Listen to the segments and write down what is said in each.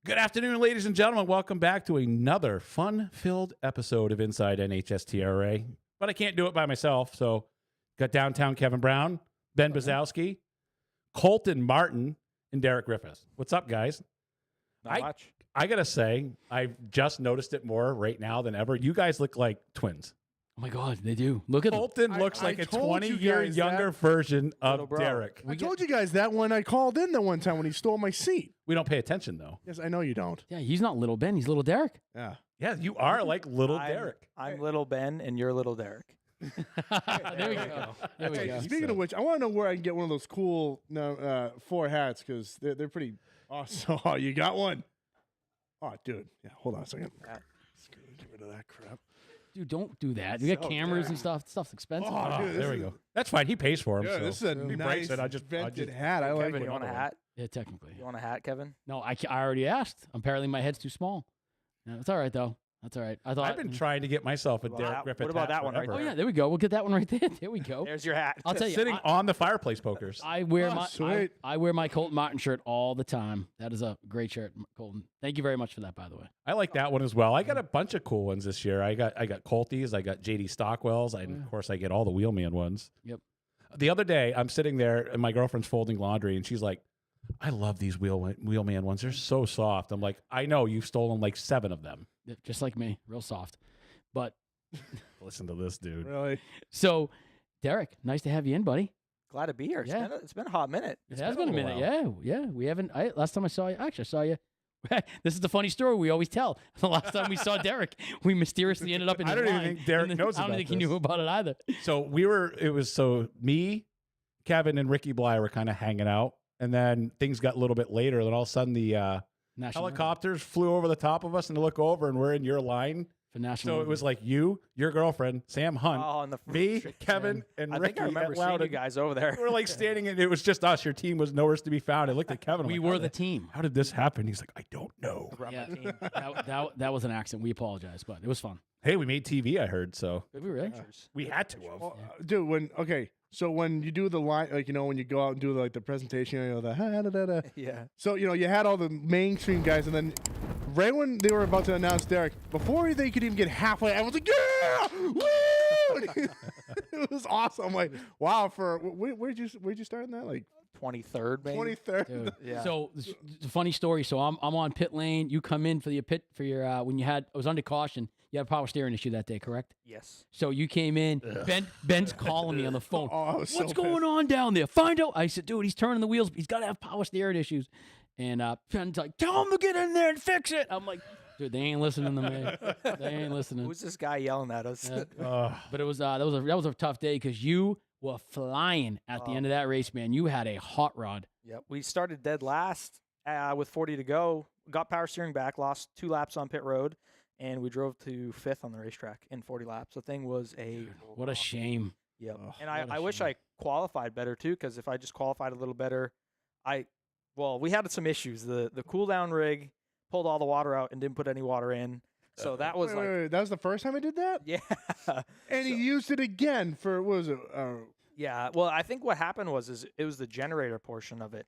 Good afternoon, ladies and gentlemen. Welcome back to another fun-filled episode of Inside NHSTRA. But I can't do it by myself, so got downtown Kevin Brown, Ben Bazowski, Colton Martin, and Derek Griffith. What's up, guys? Not much. I got to say, I've just noticed it more right now than ever. You guys look like twins. Oh, my God, they do. Look at Colton looks like a 20-year younger version of Derek. I told you guys that when I called in the one time when he stole my seat. We don't pay attention, though. Yes, I know you don't. Yeah, he's not little Ben. He's little Derek. Yeah. Yeah, you are like little Derek. I'm little Ben, and you're little Derek. There we go. There we Hey, go. speaking of which, I want to know where I can get one of those cool 4 hats because they're pretty awesome. Oh, you got one? Oh, dude. Yeah, hold on a second. Get rid of that crap. Dude, don't do that. We got cameras and stuff. Stuff's expensive. Oh, dude, There we go. That's fine. He pays for them. Yeah, so. this is a If he nice breaks it, I just vented hat. I like Kevin, it. you want a hat? Yeah, technically. You want a hat, Kevin? No, I already asked. Apparently, my head's too small. Yeah, it's all right, though. That's all right. I thought I've been trying to get myself a What about Derek that- Griffith what about hat that one right forever. Oh, yeah, there we go. We'll get that one right there. There we go. There's your hat. I'll tell you. Sitting on the fireplace pokers. I wear Oh, sweet. I wear my Colton Martin shirt all the time. That is a great shirt, Colton. Thank you very much for that, by the way. I like that one as well. I got a bunch of cool ones this year. I got Colties, I got JD Stockwells, and of course I get all the Wheelman ones. Yep. The other day I'm sitting there and my girlfriend's folding laundry and she's like, I love these Wheelman ones. They're so soft. I'm like, I know, you've stolen like 7 of them. Yeah, just like me, real soft. But Listen to this dude. Really? so, Derek, nice to have you in, buddy. Glad to be here. Yeah. It's been a hot minute. It has been a minute. while. Yeah. We haven't. Last time I saw you, actually, I saw you. This is the funny story we always tell. The last time we saw Derek, we mysteriously ended up in I his don't even line, think Derek and knows I don't about think he this. knew about it either. So me, Kevin, and Ricky Bly were kind of hanging out. And then things got a little bit later. Then all of a sudden the National helicopters flew over the top of us and look over and we're in your line. for national. So it was like you, your girlfriend, Sam Hunt, Oh, and the me, Kevin, and I Ricky think I remember at seeing you Loudon. guys over there. We were like standing and it was just us. Your team was nowhere to be found. I looked at Kevin. I'm we like, were how the did- team. How did this happen? He's like, I don't know. Run my Yeah. team. That was an accident. We apologize, but it was fun. Hey, we made TV, I heard. So Did we really? we had to have. Well, dude, so when you do the line, like, when you go out and do like the presentation, the Yeah. So, you had all the mainstream guys, and then right when they were about to announce Derek, before they could even get halfway, I was like, yeah! Woo! It was awesome. I'm like, wow, where'd you start in that? Like 23rd, maybe. 23rd? Dude. Yeah. So it's a funny story. So I'm on pit lane. You come in for your when I was under caution. You had a power steering issue that day, correct? Yes. So you came in. Ben's calling me on the phone. Oh, I was so What's going on down there? Find out. I said, dude, he's turning the wheels. He's got to have power steering issues. And Ben's like, tell him to get in there and fix it. I'm like, dude, they ain't listening to me. They ain't listening. Who's this guy yelling at us? Yeah. But it was that was a tough day because you were flying at the end of that race, man. You had a hot rod. Yep. We started dead last with 40 to go. Got power steering back. Lost 2 laps on pit road. And we drove to 5th on the racetrack in 40 laps. The thing was What a shame. Yep. Ugh, And what a I wish shame. I qualified better too, because if I just qualified a little better, we had some issues. The cool down rig pulled all the water out and didn't put any water in. So that was Wait, that was the first time I did that? yeah. And he used it again for, what was it? Yeah. Well, I think what happened was it was the generator portion of it.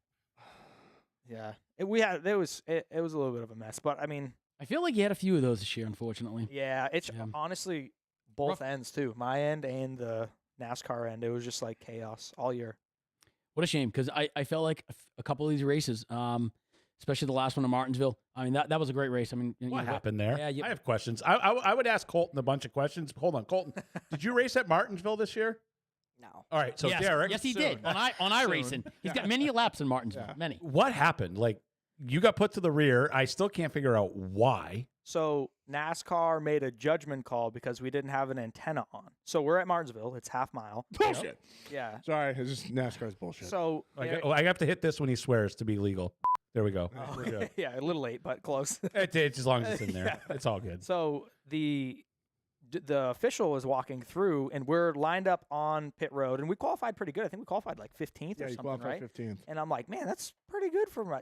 Yeah. It was a little bit of a mess, but I mean, I feel like you had a few of those this year, unfortunately. yeah, it's Yeah. honestly both ends too. My end and the NASCAR end. It was just like chaos all year. What a shame, because I felt like a couple of these races, especially the last one in Martinsville. I mean, that was a great race. I mean, What happened there? Yeah, I have questions. I would ask Colton a bunch of questions. Hold on, Colton. Did you race at Martinsville this year? No. All right, so yes, Derek. yes, he soon. did on iRacing. He's got many laps in Martinsville. Yeah. Many. What happened? Like, you got put to the rear. I still can't figure out why. So NASCAR made a judgment call because we didn't have an antenna on. So we're at Martinsville. It's half mile. Bullshit. Yeah. Sorry, it's just NASCAR's bullshit. So I have to hit this when he swears to be legal. There we go. We're good. yeah, a little late, but close. It's as long as it's in there. Yeah. It's all good. So the official was walking through, and we're lined up on pit road, and we qualified pretty good. I think we qualified like 15th yeah, or you something, qualified right? 15th. And I'm like, man, that's pretty good for my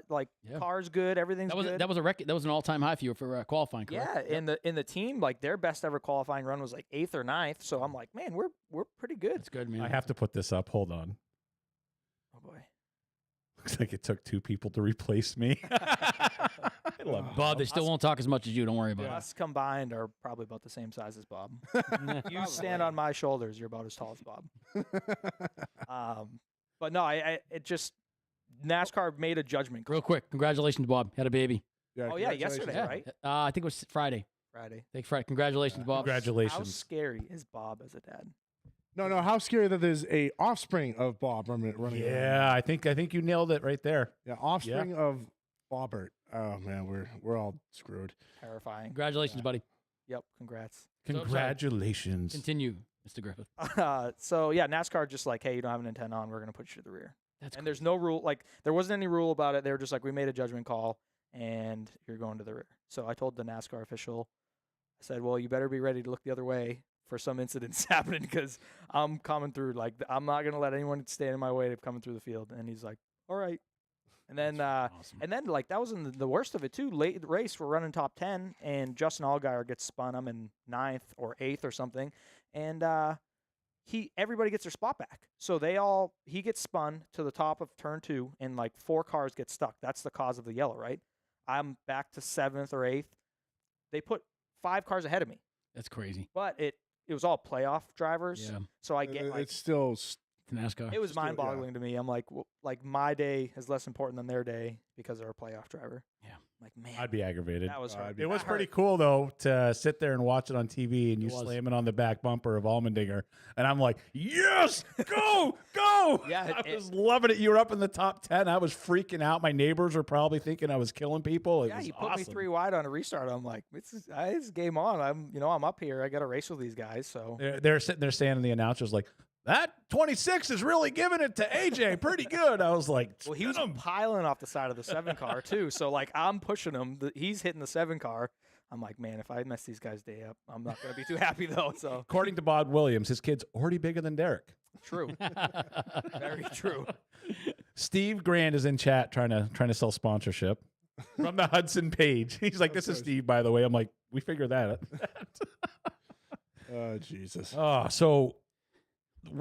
Yeah. car's good, everything's good. That was a record. That was an all-time high for you for qualifying, correct? Yeah, in the team, like their best ever qualifying run was like 8th or 9th. So I'm like, man, we're pretty good. That's good, man. I have to put this up. Hold on. Oh boy. Looks like it took 2 people to replace me. I love it. Bob, they still won't talk as much as you. Don't worry about Us combined are probably about the same size as Bob. You stand on my shoulders, you're about as tall as Bob. But no, it just NASCAR made a judgment it. call. Real quick, congratulations, Bob. Had a baby. Oh yeah, yesterday, Yeah. right? I think it was Friday. Friday. Thanks, Friday. Congratulations, Bob. How Congratulations. scary is Bob as a dad? No, how scary that there's a offspring of Bob running around. Yeah, I think you nailed it right there. Yeah, offspring of Bobbert. Oh man, we're all screwed. Terrifying. Congratulations, buddy. Yep. Congrats. Congratulations. Continue, Mr. Griffith. So yeah, NASCAR just like, hey, you don't have an antenna on, we're gonna put you to the rear. That's And there's no rule, like there wasn't any rule about it. They were just like, we made a judgment call, and you're going to the rear. So I told the NASCAR official, I said, well, you better be ready to look the other way for some incidents happening because I'm coming through. Like I'm not gonna let anyone stand in my way of coming through the field. And he's like, all right. And then awesome. and then like that was in the worst of it too. Late in the race, we're running top 10, and Justin Allgaier gets spun. I'm in 9th or 8th or something, and everybody gets their spot back. So he gets spun to the top of turn 2, and like 4 cars get stuck. That's the cause of the yellow, right? I'm back to 7th or 8th. They put 5 cars ahead of me, That's crazy. but it was all playoff drivers. Yeah. So I get like It's still NASCAR. it was still, yeah. mind-boggling to me. I'm like, like my day is less important than their day because they're a playoff driver. Yeah. I'm like, man, I'd be aggravated. that was hard. It was That pretty hurt. cool though to sit there and watch it on TV and you It was. slamming on the back bumper of Allmendinger, and I'm like, yes, go, go! Yeah, I was loving it. You were up in the top 10. I was freaking out. My neighbors were probably thinking I was killing people. It Yeah, was he put awesome. me 3 wide on a restart. I'm like, it's game on. I'm up here. I got to race with these guys. So They're sitting there saying, the announcer's like, that 26 is really giving it to AJ pretty good. I was like, well, he was "Spin 'em." piling off the side of the 7 car too. So like I'm pushing him. He's hitting the 7 car. I'm like, man, if I mess these guys' day up, I'm not gonna be too happy though. So According to Bob Williams, his kid's already bigger than Derek. true, very true. Steve Grand is in chat trying to sell sponsorship from the Hudson page. He's like, this is Steve, by the way. I'm like, we figured that out. Oh Jesus. Oh, so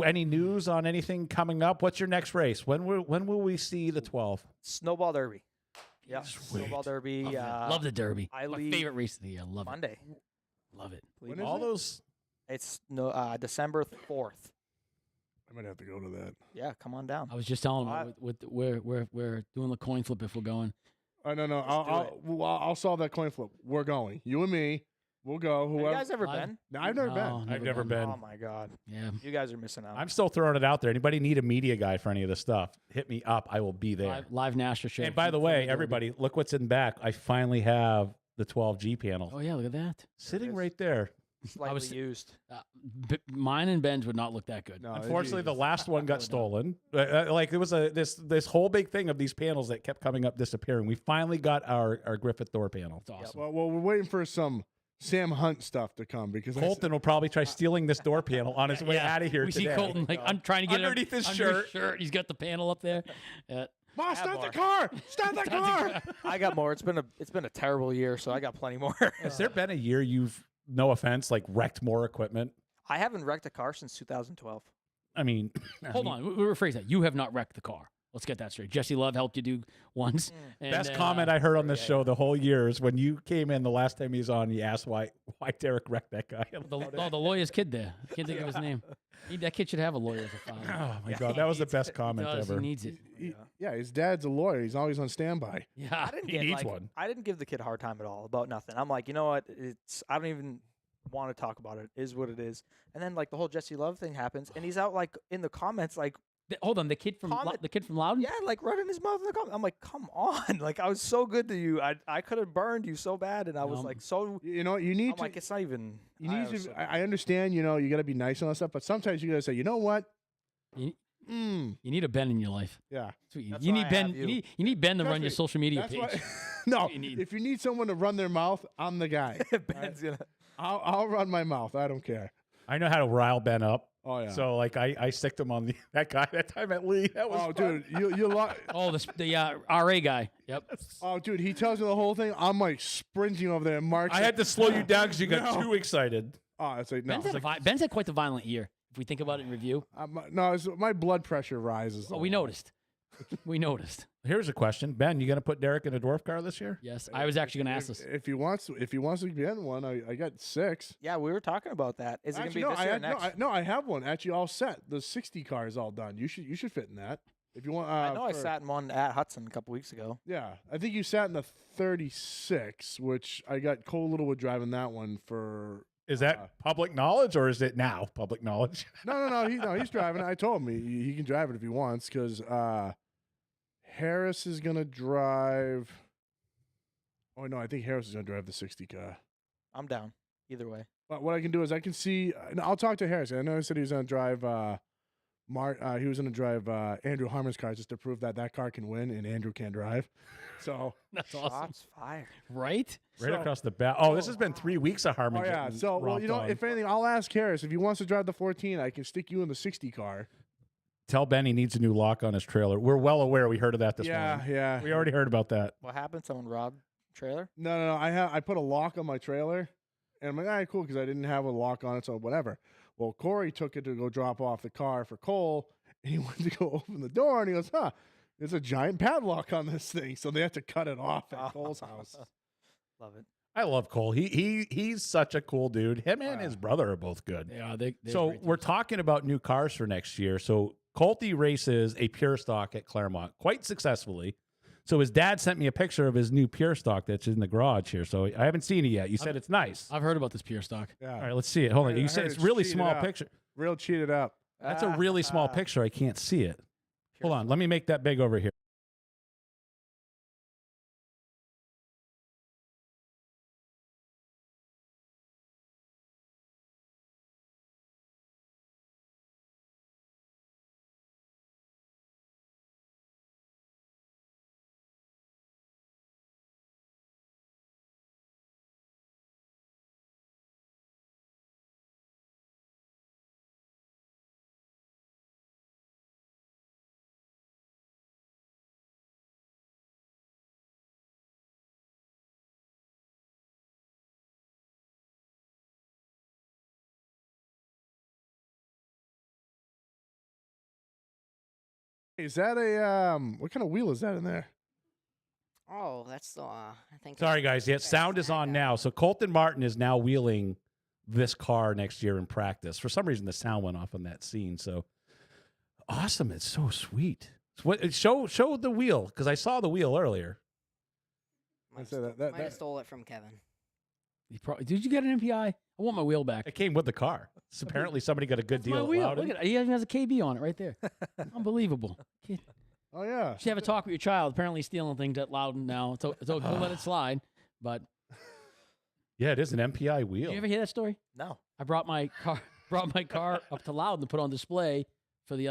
any news on anything coming up? What's your next race? When will we see the 12? Snowball Derby. Yeah, Sweet. Snowball Derby. Love the Derby. I My leave favorite race of the year. Love Monday. it. Love it. Believe When me. is All it? those. It's December 4th. I might have to go to that. Yeah, come on down. I was just telling I- him we're doing the coin flip if we're going. Oh no, do I'll solve that coin flip. We're going. You and me. We'll go. Have you Whoever. guys ever Live. been? No, I've never No, been. I've never been. Oh my god, Yeah. you guys are missing out. I'm still throwing it out there. Anybody need a media guy for any of this stuff? Hit me up. I will be there. Live NASCAR show. And by the way, everybody, look what's in back. I finally have the 12G panel Oh yeah, look at that. sitting is. right there. Slightly was- used. Mine and Ben's would not look that good. No, Unfortunately, the Jesus. last one got stolen. Like there was this whole big thing of these panels that kept coming up disappearing. We finally got our Griffith door panel. It's awesome. Well, we're waiting for some Sam Hunt stuff to come because Colton will probably try stealing this door panel on his way Yeah. out of here We today. see Colton like I'm trying to get Underneath him his under shirt. He's got the panel up there. Ma, start more. the car! Start the car! I got more. It's been a terrible year, so I got plenty more. Has there been a year you've, no offense, like wrecked more equipment? I haven't wrecked a car since 2012. I mean, Hold on, we rephrase that. You have not wrecked the car. Let's get that straight. Jesse Love helped you do once. And Best then, comment I heard on this show the whole year is when you came in the last time he was on, you asked why Derek wrecked that guy. the lawyer's kid there. I can't think of his name. That kid should have a lawyer as a father. Oh my god, that was the best comment He ever. needs it. Yeah, his dad's a lawyer. He's always on standby. Yeah. I didn't He get needs like, one. I didn't give the kid a hard time at all about nothing. I'm like, you know what? I don't even want to talk about it. It is what it is. And then like the whole Jesse Love thing happens, and he's out like in the comments like, Hold on, the kid from Comment- Loudon? yeah, like running his mouth in the comments. I'm like, come on! Like I was so good to you. I could have burned you so bad, and I was No. like so. You know, you need I'm to. like, it's not even. you I need was to. so- I understand. You know, you got to be nice and all that stuff, but sometimes you got to say, you know what? You, Mm, you need a Ben in your life. yeah. That's what That's you why need I Ben. have You you. need Ben to Trust run your me, social media That's page. why. No, you need. if you need someone to run their mouth, I'm the guy. Ben's gonna. I'll run my mouth. I don't care. I know how to rile Ben up. Oh yeah. So like I sticked him on that guy that time at Lee. That was Oh, fun. dude, you Oh, the RA guy. Yep. Oh, dude, he tells me the whole thing. I'm like sprinting over there, and Mark's I had to slow you down because you got No. too excited. Oh, it's like no. Ben's had quite the violent year. If we think about it in review, No, my blood pressure rises. oh, we noticed. We noticed. Here's a question, Ben. You gonna put Derek in a dwarf car this year? Yes, I was actually going to ask this. If he wants to get in one, I got 6. Yeah, we were talking about that. Is it going to be Actually, this year or next? No, I have one actually all set. The 60 car is all done. You should fit in that. If you want, I know I sat in one at Hudson a couple weeks ago. Yeah, I think you sat in the 36, which I got Cole Littlewood driving that one for. Is that public knowledge or is it now public knowledge? No. He's driving it. I told him he can drive it if he wants because Harris is gonna drive. Oh no, I think Harris is gonna drive the 60 car. I'm down either way. But what I can do is I can see. I'll talk to Harris. I know he said he was gonna drive. He was gonna drive Andrew Harmon's car just to prove that car can win and Andrew can't drive. So That's awesome. Shots fired. Right? Right So- across the bat. Oh, this has been 3 weeks of Harmon. Oh yeah. getting So well, romped on. if anything, I'll ask Harris if he wants to drive the 14. I can stick you in the 60 car. Tell Ben he needs a new lock on his trailer. We're well aware. We heard of that this morning. Yeah. We already heard about that. What happened? Someone robbed trailer? No. I put a lock on my trailer, and I'm like, all right, cool, because I didn't have a lock on it, so whatever. Well, Corey took it to go drop off the car for Cole, and he went to go open the door, and he goes, there's a giant padlock on this thing, so they have to cut it off at Cole's house. Love it. I love Cole. He's such a cool dude. Him and his brother are both good. Yeah, they're So great we're teams. talking about new cars for next year. So Colty races a pure stock at Claremont quite successfully. So his dad sent me a picture of his new pure stock that's in the garage here. So I haven't seen it yet. You said it's nice. I've heard about this pure stock. Yeah. All right, let's see it. Hold on. I You heard said it's it's really cheated small up. picture. Real cheated up. That's a really small picture. I can't see it. Hold on. Let me make that big over here. Is that a what kind of wheel is that in there? Oh, that's the. I think. Sorry, guys. Yeah, that's sound is that on guy. now. So Colton Martin is now wheeling this car next year in practice. For some reason, the sound went off on that scene. So awesome! It's so sweet. Show the wheel because I saw the wheel earlier. Might say have that- might have stole it from Kevin. Did you get an MPI? I want my wheel back. It came with the car. So apparently, somebody got a good That's my deal. at wheel. Loudon. Look at it. He even has a KB on it right there. Unbelievable. Kid. Oh yeah. You should have a talk with your child. Apparently, he's stealing things at Loudon now. So we'll let it slide. But Yeah, it is an MPI wheel. did you ever hear that story? No. I brought my car up to Loudon to put on display for the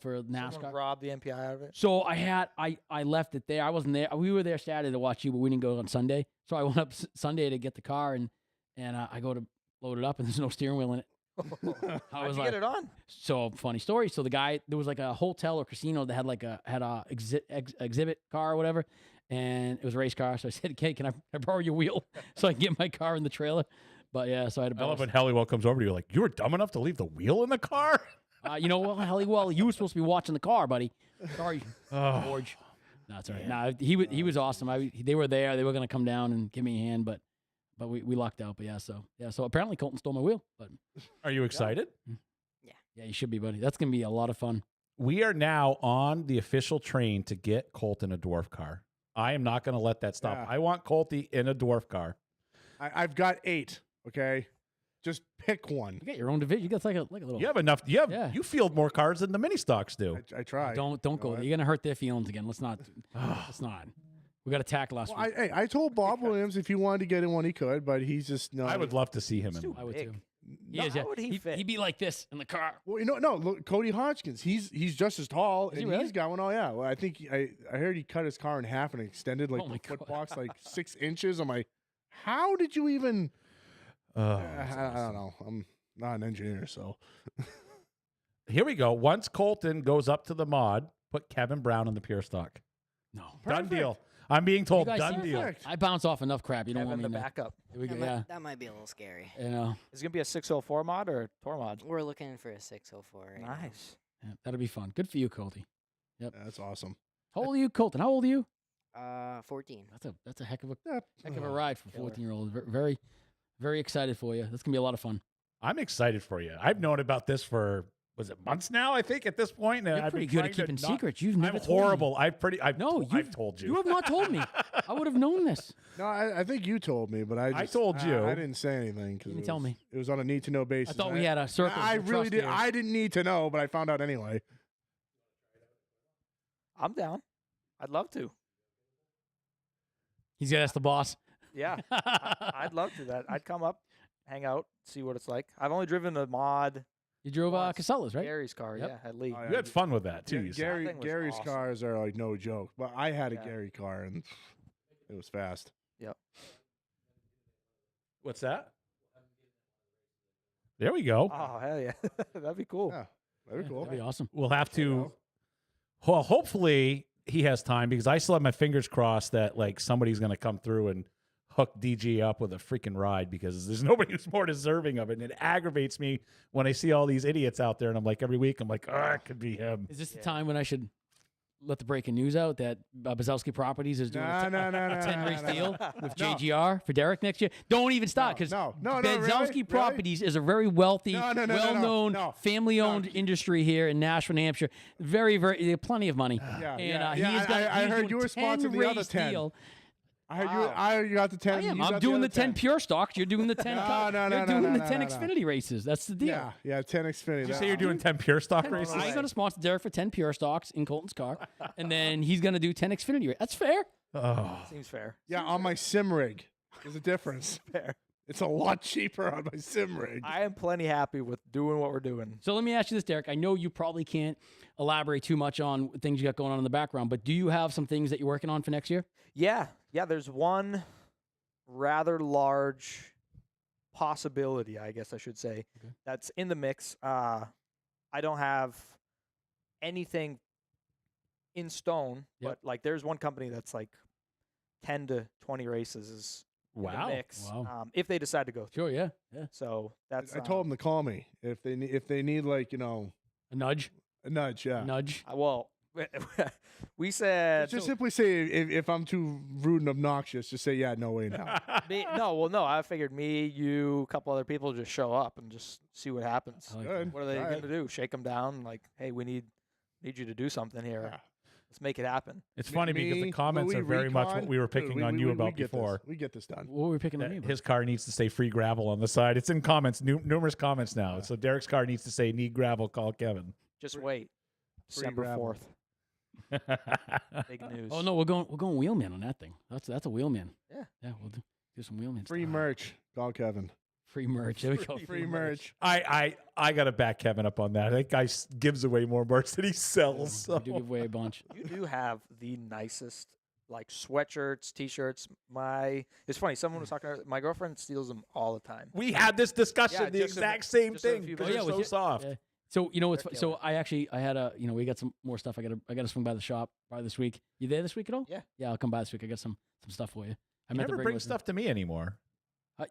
for Someone NASCAR. robbed the MPI out of it. So I left it there. I wasn't there. We were there Saturday to watch you, but we didn't go on Sunday. So I went up Sunday to get the car and I go to load it up and there's no steering wheel in it. I How'd was you like, get it on? so funny story. So the guy, there was like a hotel or casino that had a exhibit car or whatever, and it was a race car. So I said, "Okay, can I borrow your wheel so I can get my car in the trailer?" But yeah, so I had to I borrow. love when Helliwell comes over to you like, you were dumb enough to leave the wheel in the car? You know what, Helliwell, you were supposed to be watching the car, buddy. Sorry, Oh. George. No, it's all right. No, he was awesome. They were there. They were gonna come down and give me a hand, but we lucked out. But so apparently Colton stole my wheel. But Are you excited? yeah, you should be, buddy. That's gonna be a lot of fun. We are now on the official train to get Colton a dwarf car. I am not going to let that stop. Yeah. I want Colty in a dwarf car. I've got 8. Okay, just pick one. You got your own division. You got like a little. You have enough. Yeah. You field more cars than the mini stocks do. I try. Don't go. what? You're gonna hurt their feelings again. Let's not. Let's not. We got to tackle last Well, week. I told Bob Williams if he wanted to get in one, he could, but he's just no. I would love to see him It's in too one. I would big. too. No, is, yeah. how would he fit? He'd be like this in the car. Well, no. Look, Cody Hodgkins. He's just as tall, Is he and really? he's got one. Oh yeah. Well, I think I heard he cut his car in half and extended like Oh my the foot God. box like 6 inches. I'm like, how did you even? Oh, I don't know. I'm not an engineer, so Here we go. Once Colton goes up to the mod, put Kevin Brown in the pure stock. No. Done Perfect. deal. I'm being told You guys done see- deal. Perfect. I bounce off enough crap. You don't Kevin, want me the to. backup. Here we go. That, Yeah. that might be a little scary. You know. Is it gonna be a 604 mod or a tour mod? We're looking for a 604 right now. Nice. Yeah, that'll be fun. Good for you, Colty. yeah, that's awesome. How old are you, Colton? How old are you? 14. That's a heck of a Yeah. ride for a 14-year-old. Very, very excited for you. That's gonna be a lot of fun. I'm excited for you. I've known about this for months now. I think at this point, and You're I've pretty been good at trying to keeping not- secrets. You've I'm never told me. horrible. I've told you. You have not told me. I would have known this. No, I think you told me, but I told you. I didn't say anything. You didn't tell me. It was on a need to know basis. I thought and we had a circle. I of really trust did. here. I didn't need to know, but I found out anyway. I'm down. I'd love to. He's gonna ask the boss. Yeah, I'd love to. I'd come up, hang out, see what it's like. I've only driven a mod. You drove Once. Casellas, right? Gary's car, Yep. yeah, at Lee. Oh, You had fun with that too. Yeah, you said. Gary, That thing was Gary's awesome. cars are like no joke, but I had a Yeah. Gary car and it was fast. What's that? There we go. Oh hell yeah, that'd be cool. Yeah, very cool. That'd be awesome. We'll have to. know. Well, hopefully he has time because I still have my fingers crossed that like somebody's going to come through and hook DG up with a freaking ride because there's nobody who's more deserving of it. And it aggravates me when I see all these idiots out there, and I'm like every week I'm like, oh, it could be him. Is this the time when I should let the breaking news out that Bazowski Properties is doing No, no, no, no, 10-race no, no. deal with No. JGR for Derek next year? Don't even start because No, really? Bazowski Really? Properties is a very wealthy, No, no, no, no, no, well-known, no. family-owned No. industry here in Nashville, New Hampshire. Very, very, they have plenty of money. Yeah, And yeah, he yeah. is gonna, I he's heard doing you were sponsoring the other 10-race 10. deal. I heard you. Wow. I heard you got the 10. I am. you I'm got doing other the 10 pure stocks. You're doing the 10. No, no, you're no, doing no, the no, 10 no, no. Xfinity races. That's the deal. Yeah, 10 Xfinity. Did you say you're doing 10 pure stock races? I'm going to sponsor Derek for 10 pure stocks in Colton's car, and then he's going to do 10 Xfinity races. That's fair. Oh. Seems fair. Yeah, on my sim rig. There's a difference. Fair. It's a lot cheaper on my sim rig. I am plenty happy with doing what we're doing. So let me ask you this, Derek. I know you probably can't elaborate too much on things you got going on in the background, but do you have some things that you're working on for next year? Yeah. There's one rather large possibility, I guess I should say, that's in the mix. I don't have anything in stone, Yep. but like there's one company that's like 10 to 20 races is in the Wow. mix. Wow. If they decide to go through. Sure, yeah. So that's I told them to call me if they need like A nudge, a nudge. Yeah. nudge. well, we said Just simply say if I'm too rude and obnoxious, just say yeah, no way now. no. I figured me, you, a couple other people just show up and just see what happens. I like Good. What are they All going right. to do? Shake them down? Like, hey, we need you to do something here. Yeah. Let's make it happen. It's funny because the Me, comments Louis, are very much what Recon, we were dude, picking on you we about get before. This. We get this done. What were we picking on That me? his car needs to say free gravel on the side. It's in comments, numerous comments now. So Derek's car needs to say need gravel, call Kevin. Just wait. free December gravel. 4th. Big news. Oh no, we're going wheelman on that thing. That's a wheelman. Yeah. Yeah, we'll do some wheelman. Free stuff. merch. Call Kevin. Free merch. There we go. Free merch. I got to back Kevin up on that. That guy gives away more merch than he sells. We So. do give away a bunch. You do have the nicest like sweatshirts, t-shirts. It's funny. Someone was talking about my girlfriend steals them all the time. We had this discussion, Yeah, the just a- exact same just a thing few because minutes they're ago. so soft. Yeah. So you know what's They're so killer. I had we got some more stuff. I gotta swing by the shop probably this week. You there this week at all? Yeah. Yeah, I'll come by this week. I got some stuff for you. I You meant to never bring bring with stuff to me anymore.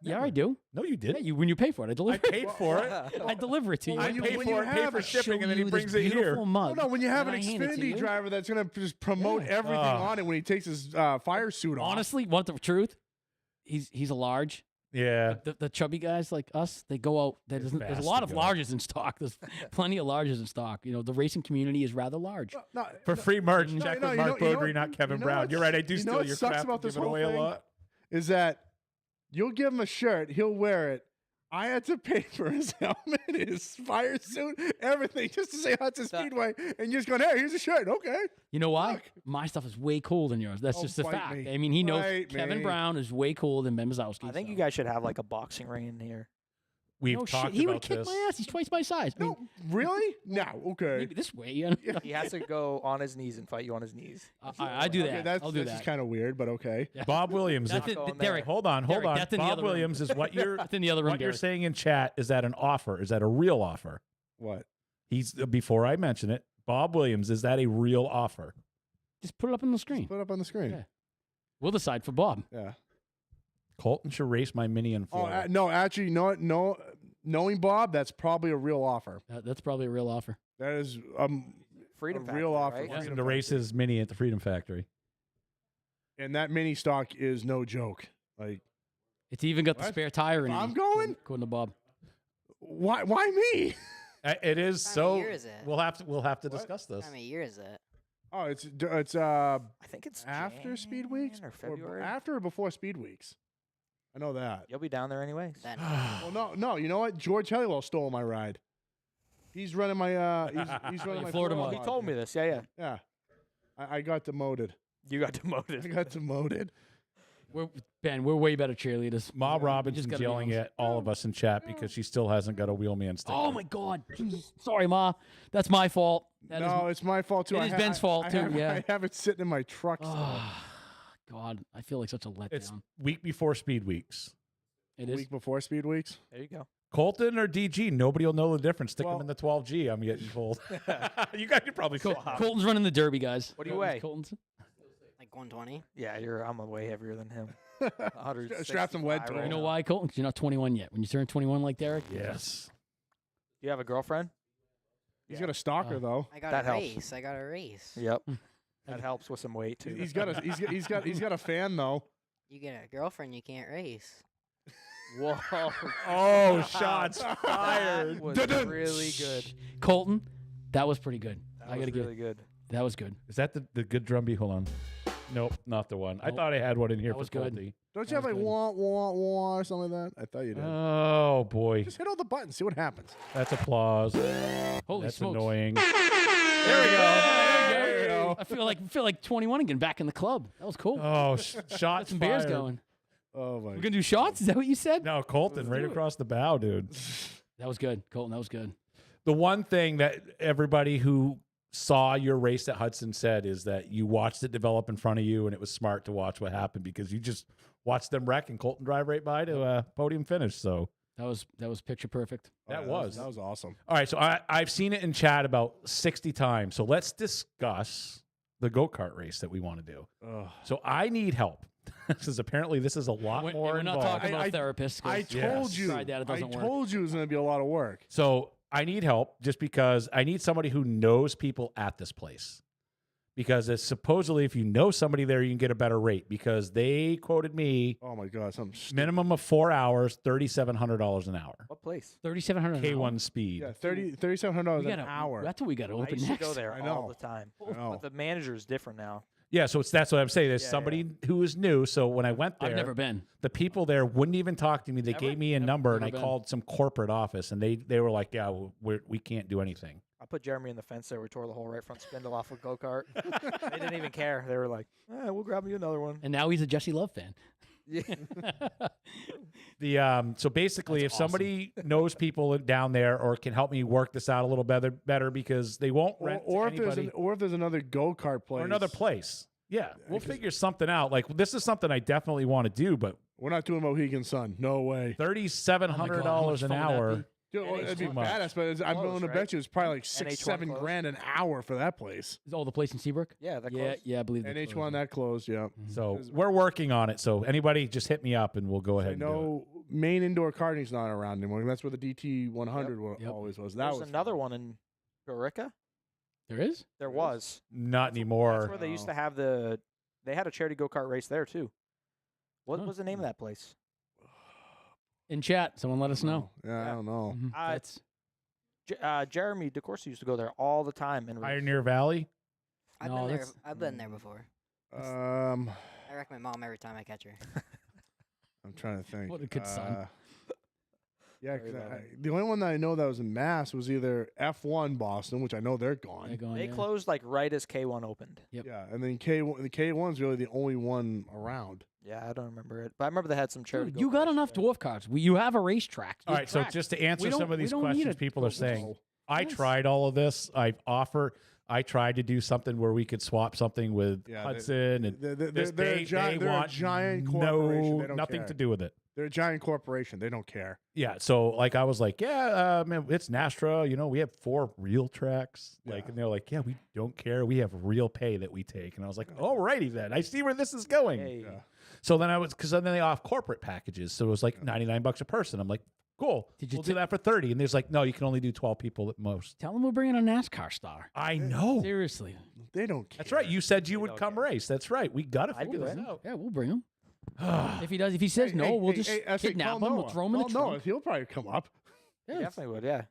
yeah, I do. No, you Yeah, didn't. when you pay for it, I deliver. I paid for it. I deliver it to you. I When you- pay when for you it, pay have for a shipping, Show and then he you brings this it here. beautiful mug, No, when you have an and I hand it to Xfinity you. driver that's gonna just promote Yeah. everything Oh. on it when he takes his fire suit off. Honestly, want the truth? He's a large. Yeah. The chubby guys like us, they go out. There's a fast lot to of go. larges in stock. There's plenty of larges in stock. You know, the racing community is rather large. No, For free merch, No, check no, with you Mark know- you Beaudry, know- not Kevin you know Brown. what's- You're right. I do you know steal what your sucks crap about and give this it whole away a thing? lot. is that you'll give him a shirt, he'll wear it. I had to pay for his helmet, his fire suit, everything, just to say Hudson Speedway, and you're just going, hey, here's a shirt, okay. You know why? Look. My stuff is way cooler than yours. That's Oh, just a bite fact. me. I mean, he knows Bite Kevin me. Brown is way cooler than Ben Bazowski. I think so. you guys should have like a boxing ring in here. We've No talked shit. He would about kick this. my ass. He's twice my size. I mean, No, really? No, okay. maybe this way. You know? He has to go on his knees and fight you on his knees. I do that. Okay, that's I'll do that's that. kind of weird, but okay. Yeah. Bob Williams. That's if- it, going Derek. hold on. Derek, that's in the Bob other room. Williams is what you're That's in the other room. what you're Derek. saying in chat. Is that an offer? Is that a real offer? What? He's before I mention it. Bob Williams, is that a real offer? Just put it up on the screen. Put it up on the screen. Yeah. We'll decide for Bob. Yeah. Colton should race my Mini in Oh, Florida. no, actually, knowing Bob, that's probably a real offer. That's probably a real offer. That is Freedom a real Factory, offer. right? Wants Freedom him to race Factory. his Mini at the Freedom Factory. And that mini stock is no joke. Like, It's even got the What? spare tire in it. I'm going? According to Bob. why me? It is What time of so. year is it? We'll have to What? discuss What this. time of year is it? Oh, it's I think it's after Speed Weeks or February. after or before Speed Weeks. I know that. You'll be down there anyways. Then Well, no. You know what? George Helliwell stole my ride. He's running my. He's running my Florida Florida mod. He told me this. Yeah. Yeah, I got demoted. You got I demoted. got demoted. We're way better cheerleaders. Ma We just Robinson's gotta be yelling honest. at all of us in chat because she still hasn't got a wheelman sticker. Oh my God! Jesus. Sorry, Ma. That's my fault. That is No, it's my fault too. it is Ben's fault, I too, have, yeah. I have it sitting in my truck. still. Oh, God, I feel like such a letdown. It's week before Speed Weeks. It is. Week before Speed Weeks. There you go. Colton or DG, nobody will know the difference. Stick Well- them in the 12G. I'm getting told. You guys could probably Col- swap. Colton's running the Derby, guys. What do you Colton's- weigh? Colton's like 120. Yeah, I'm way heavier than him. Strap some lead to You it. know why, Colton? 'Cause you're not 21 yet. When you turn 21 like Derek, Yes. You have a girlfriend? He's got a stalker Uh, though. I got That a helps. race. I got a race. Yep. That helps with some weight too. He's got a fan though. You get a girlfriend, you can't race. Whoa. Oh, shots fired. That was Dun-dun. really good. Colton, that was pretty good. That I was gotta really good. That was good. Is that the good drum beat? Hold on. Nope, not the one. I Nope. thought I had one in here That for was good. Colty. Don't That you have was like good. wah or something like that? I thought you did. Oh, boy. Just hit all the buttons. See what happens. That's applause. Holy That's smokes! annoying. There we go. There we go. I feel like 21 again, back in the club. That was cool. Oh, Got shots some beers fired. going. Oh my. We're gonna do shots. Is that what you said? No, Colton, right do it. across the bow, dude. That was good, Colton. That was good. The one thing that everybody who saw your race at Hudson said is that you watched it develop in front of you, and it was smart to watch what happened because you just watched them wreck and Colton drive right by to a podium finish. So That was picture perfect. that yeah, was. that was awesome. All right, so I've seen it in chat about 60 times. So let's discuss the go-kart race that we want to do. Ugh. So I need help because apparently this is a lot We're, more we're not involved. talking about I- therapists. 'cause I told Yes. you. Tried that, it I doesn't work. told you it was going to be a lot of work. So I need help just because I need somebody who knows people at this place. Because it's supposedly if you know somebody there, you can get a better rate because they quoted me Oh my god, something. minimum of 4 hours, $3,700 an hour. What place? 3,700. K1 speed. Yeah, $3,700 an hour. That's what we got to I open used to next. go there I all know. the time. I know. But the manager is different now. Yeah, so that's what I'm saying. There's Yeah, somebody who is new. So when I went there, I've never been. the people there wouldn't even talk to me. They gave me a number, and I never been. called some corporate office, and they were like, "Yeah, we can't do anything." I put Jeremy in the fence there. We tore the whole right front spindle off a go kart. They didn't even care. They were like, "We'll grab you another one." And now he's a Jesse Love fan. The so basically, That's if somebody knows people down there or can help me work this out a little better because they won't rent Or to if there's anybody or if there's another go kart place or another place. Yeah, we'll 'cause- figure something out. Like this is something I definitely want to do, but We're not doing Mohegan Sun. No way. $3,700 an hour. Dude, NH it'd be too much. badass, but I'm Close, willing to right? bet you it's probably like six, NH1 7 closed? grand an hour for that place. Oh, the place in Seabrook? Yeah, that Yeah, closed. yeah, I believe they NH1 closed. that closed. Yeah. So we're working on it. So anybody just hit me up and we'll go ahead I and do it. know main indoor karting's not around anymore. That's where the DT 100 Yep. always was. That There's was another one in Borica. There is? There was. Not anymore. That's where they used to have the. They had a charity go kart race there too. What Huh. was the name of that place? In chat, someone let us know. Yeah, I don't know. Mhm. Uh, That's Jeremy DeCourcy used to go there all the time and race. Pioneer Valley. I've No, been there. that's- I've been there before. Um, I wreck my mom every time I catch her. I'm trying to think. What a good son. Yeah, Very 'cause loving. the only one that I know that was in Mass was either F1 Boston, which I know they're they're gone. going, They yeah. closed like right as K1 opened. Yep. Yeah, and then K1. The K1's really the only one around. Yeah, I don't remember it, but I remember they had some charity. Dude, you got go-karts enough there. dwarf cars. You have a racetrack. All right, so Track. just to answer We don't- some of we these don't need questions a people are go-kart. saying, I Yes. tried all of this. I tried to do something where we could swap something with Yeah, Hudson and They're this, a they giant. They're a want giant corporation. no They don't nothing care. to do with it. They're a giant corporation. They don't care. Yeah, so like I was like, yeah, man, it's NHSTRA. You know, we have 4 real tracks. Like, Yeah. and they're like, yeah, we don't care. We have real pay that we take. And I was like, alrighty then. I see where this is going. Hey. Yeah. So then because then they off corporate packages. So it was like $99 a person. I'm like, Cool. Did you We'll do that for 30. And there's like, no, you can only do 12 people at most. Tell them we're bringing a NASCAR star. I know. Seriously. They don't care. That's right. You said you They would don't come care. race. That's right. We got to I'd figure do this it. out. Yeah, we'll bring him. If he says we'll just I say kidnap call him. We'll Noah. throw him in the Call Noah. trunk. He'll probably come up. You Yeah, definitely would, yeah.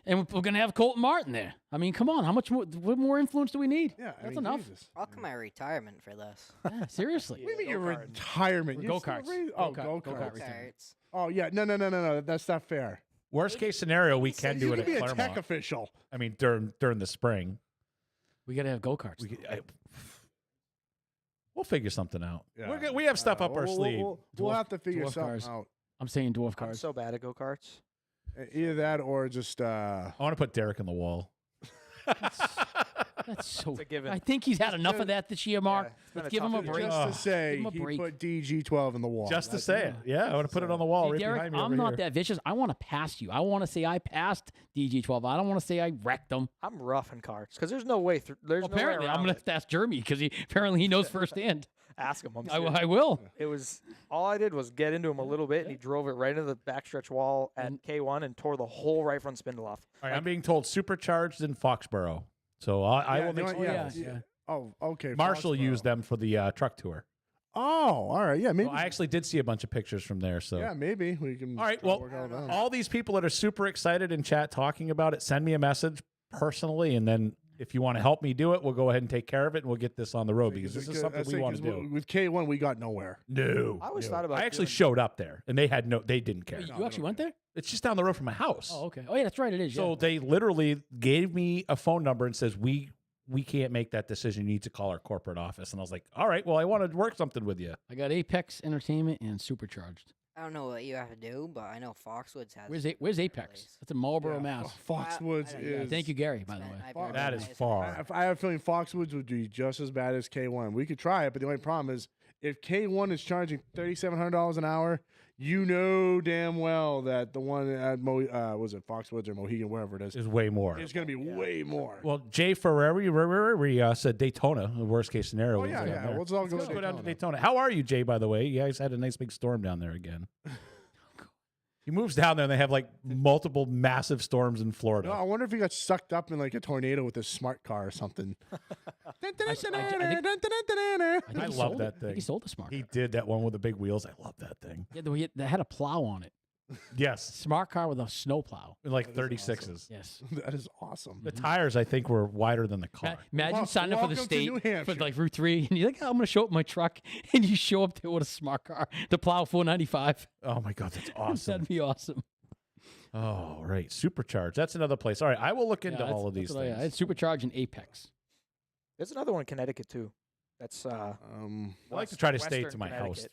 and we're going to have Colton Martin there. I mean, come on. How much more? What more influence do we need? Yeah, That's enough. Jesus. I'll come out of retirement for this. Yeah, seriously. What do you mean your Go-kart. retirement? You're Go-karts. still Oh, Go-kart. go-karts. Go-kart. Carrots. Oh, yeah. No. That's not fair. Worst case scenario, we can do You it can at be a tech Claremont. official. I mean, during the spring. We got to have go-karts. We'll figure something out. Yeah. We have stuff up our We'll- sleeve. We'll have to figure dwarf something cars. out. I'm saying dwarf I'm cars. so bad at go-karts. Either that or just I want to put Derek on the wall. That's so. It's a given. I think he's had enough of that this year, Mark. it's been Let's a give him a tough break. year. just Oh. to say Give him a he break. put DG12 in the wall. Just to That's say it. Yeah, I want to put it on the wall See, right Derek, behind me. I'm over not here. that vicious. I want to pass you. I want to say I passed DG12. I don't want to say I wrecked him. I'm rough in carts because there's no way through. There's no way Apparently, I'm around going to it. have to ask Jeremy because he knows firsthand. Ask him. I'm I, serious. I will. It was all I did was get into him a little bit, and he drove it right into the backstretch wall at And- K1 and tore the whole right front spindle off. All right, I'm being told supercharged in Foxborough. So I Yeah, will make no, sure. yeah. yeah. Oh, okay. Marshall Foxborough. used them for the truck tour. Oh, all right. Yeah, maybe. So I actually did see a bunch of pictures from there. So Yeah, maybe we can. all right, try to well, work out that. all these people that are super excited in chat talking about it, send me a message personally, and then if you want to help me do it, we'll go ahead and take care of it, and we'll get this on the road because this is something we want to do. With K1, we got nowhere. No, I always no. thought about I actually doing- showed up there, and they didn't care. You actually went there? It's just down the road from my house. Oh, okay. Oh, yeah, that's right. It is. So yeah. they literally gave me a phone number and says we can't make that decision. You need to call our corporate office. And I was like, all right, well, I want to work something with you. I got Apex Entertainment and Supercharged. I don't know what you have to do, but I know Foxwoods has. Where's Apex? place. That's in Marlboro, Yeah, Mass. Foxwoods I- is. Thank you, Gary, by the I've way. heard Fuck. That it's is nice. far. I have a feeling Foxwoods would be just as bad as K1. We could try it, but the only problem is if K1 is charging $3,700 an hour, you know damn well that the one at was it Foxwoods or Mohegan, wherever it is, Is way more. it's going to be way more. Well, Jay Ferreri said Daytona, the worst case scenario. Oh was yeah, down yeah. there. Let's all go, Let's to go down to Daytona. Daytona. How are you, Jay, by the way? You guys had a nice big storm down there again. He moves down there and they have like multiple massive storms in Florida. No, I wonder if he got sucked up in like a tornado with his smart car or something. I I he love sold that it. I think thing. he sold the smart He car. did that one with the big wheels. I love that thing. Yeah, they had a plow on it. Yes. Smart car with a snow plow. Like That is 36s. Yes. That is awesome. The tires, I think, were wider than the car. Imagine Wel- signing up for the welcome to state New for Hampshire. like Route 3, and you're like, oh, I'm going to show up in my truck, and you show up there with a smart car to plow 495. Oh my God, that's awesome. That'd be awesome. Oh, right. Supercharged. That's another place. All right. I will look into Yeah, all of that's these what things. I had Supercharge and Apex. There's another one in Connecticut too. That's I like to try to stay Western to my house. Connecticut.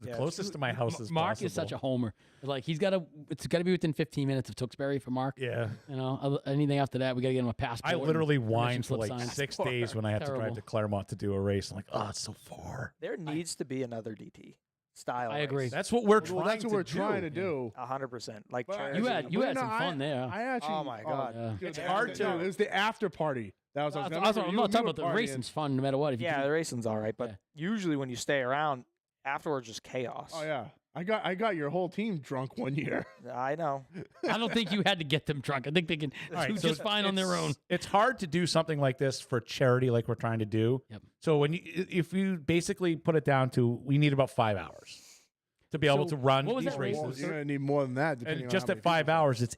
The Yeah. closest to my house is Mark possible. is such a homer. Like it's got to be within 15 minutes of Tewksbury for Mark. Yeah. You know, anything after that, we got to get him a passport. I and literally permission whined for slip like signed. 6 days when I had to drive Terrible. to Claremont to do a race. I'm like, oh, it's so far. There needs to be another DT style. I agree. That's what we're well, trying that's to what we're do. trying to do. 100%. Like But Jersey. You had But some fun there. I actually. Oh, my God. Yeah. good. It's hard to- No, it was the after party. That was. I'm remember not you talking and me about were the partying. racing's fun no matter what. If you Yeah, can- the racing's all right, but Yeah. usually when you stay around, afterwards just chaos. Oh yeah, I got your whole team drunk one year. I know. I don't think you had to get them drunk. I think they can All right, do so just fine on their own. It's hard to do something like this for charity, like we're trying to do. Yep. So if you basically put it down to, we need about 5 hours to be able So to run what was these that race? Well, races. you're gonna need more than that. depending And on just how at many 5 people. hours, it's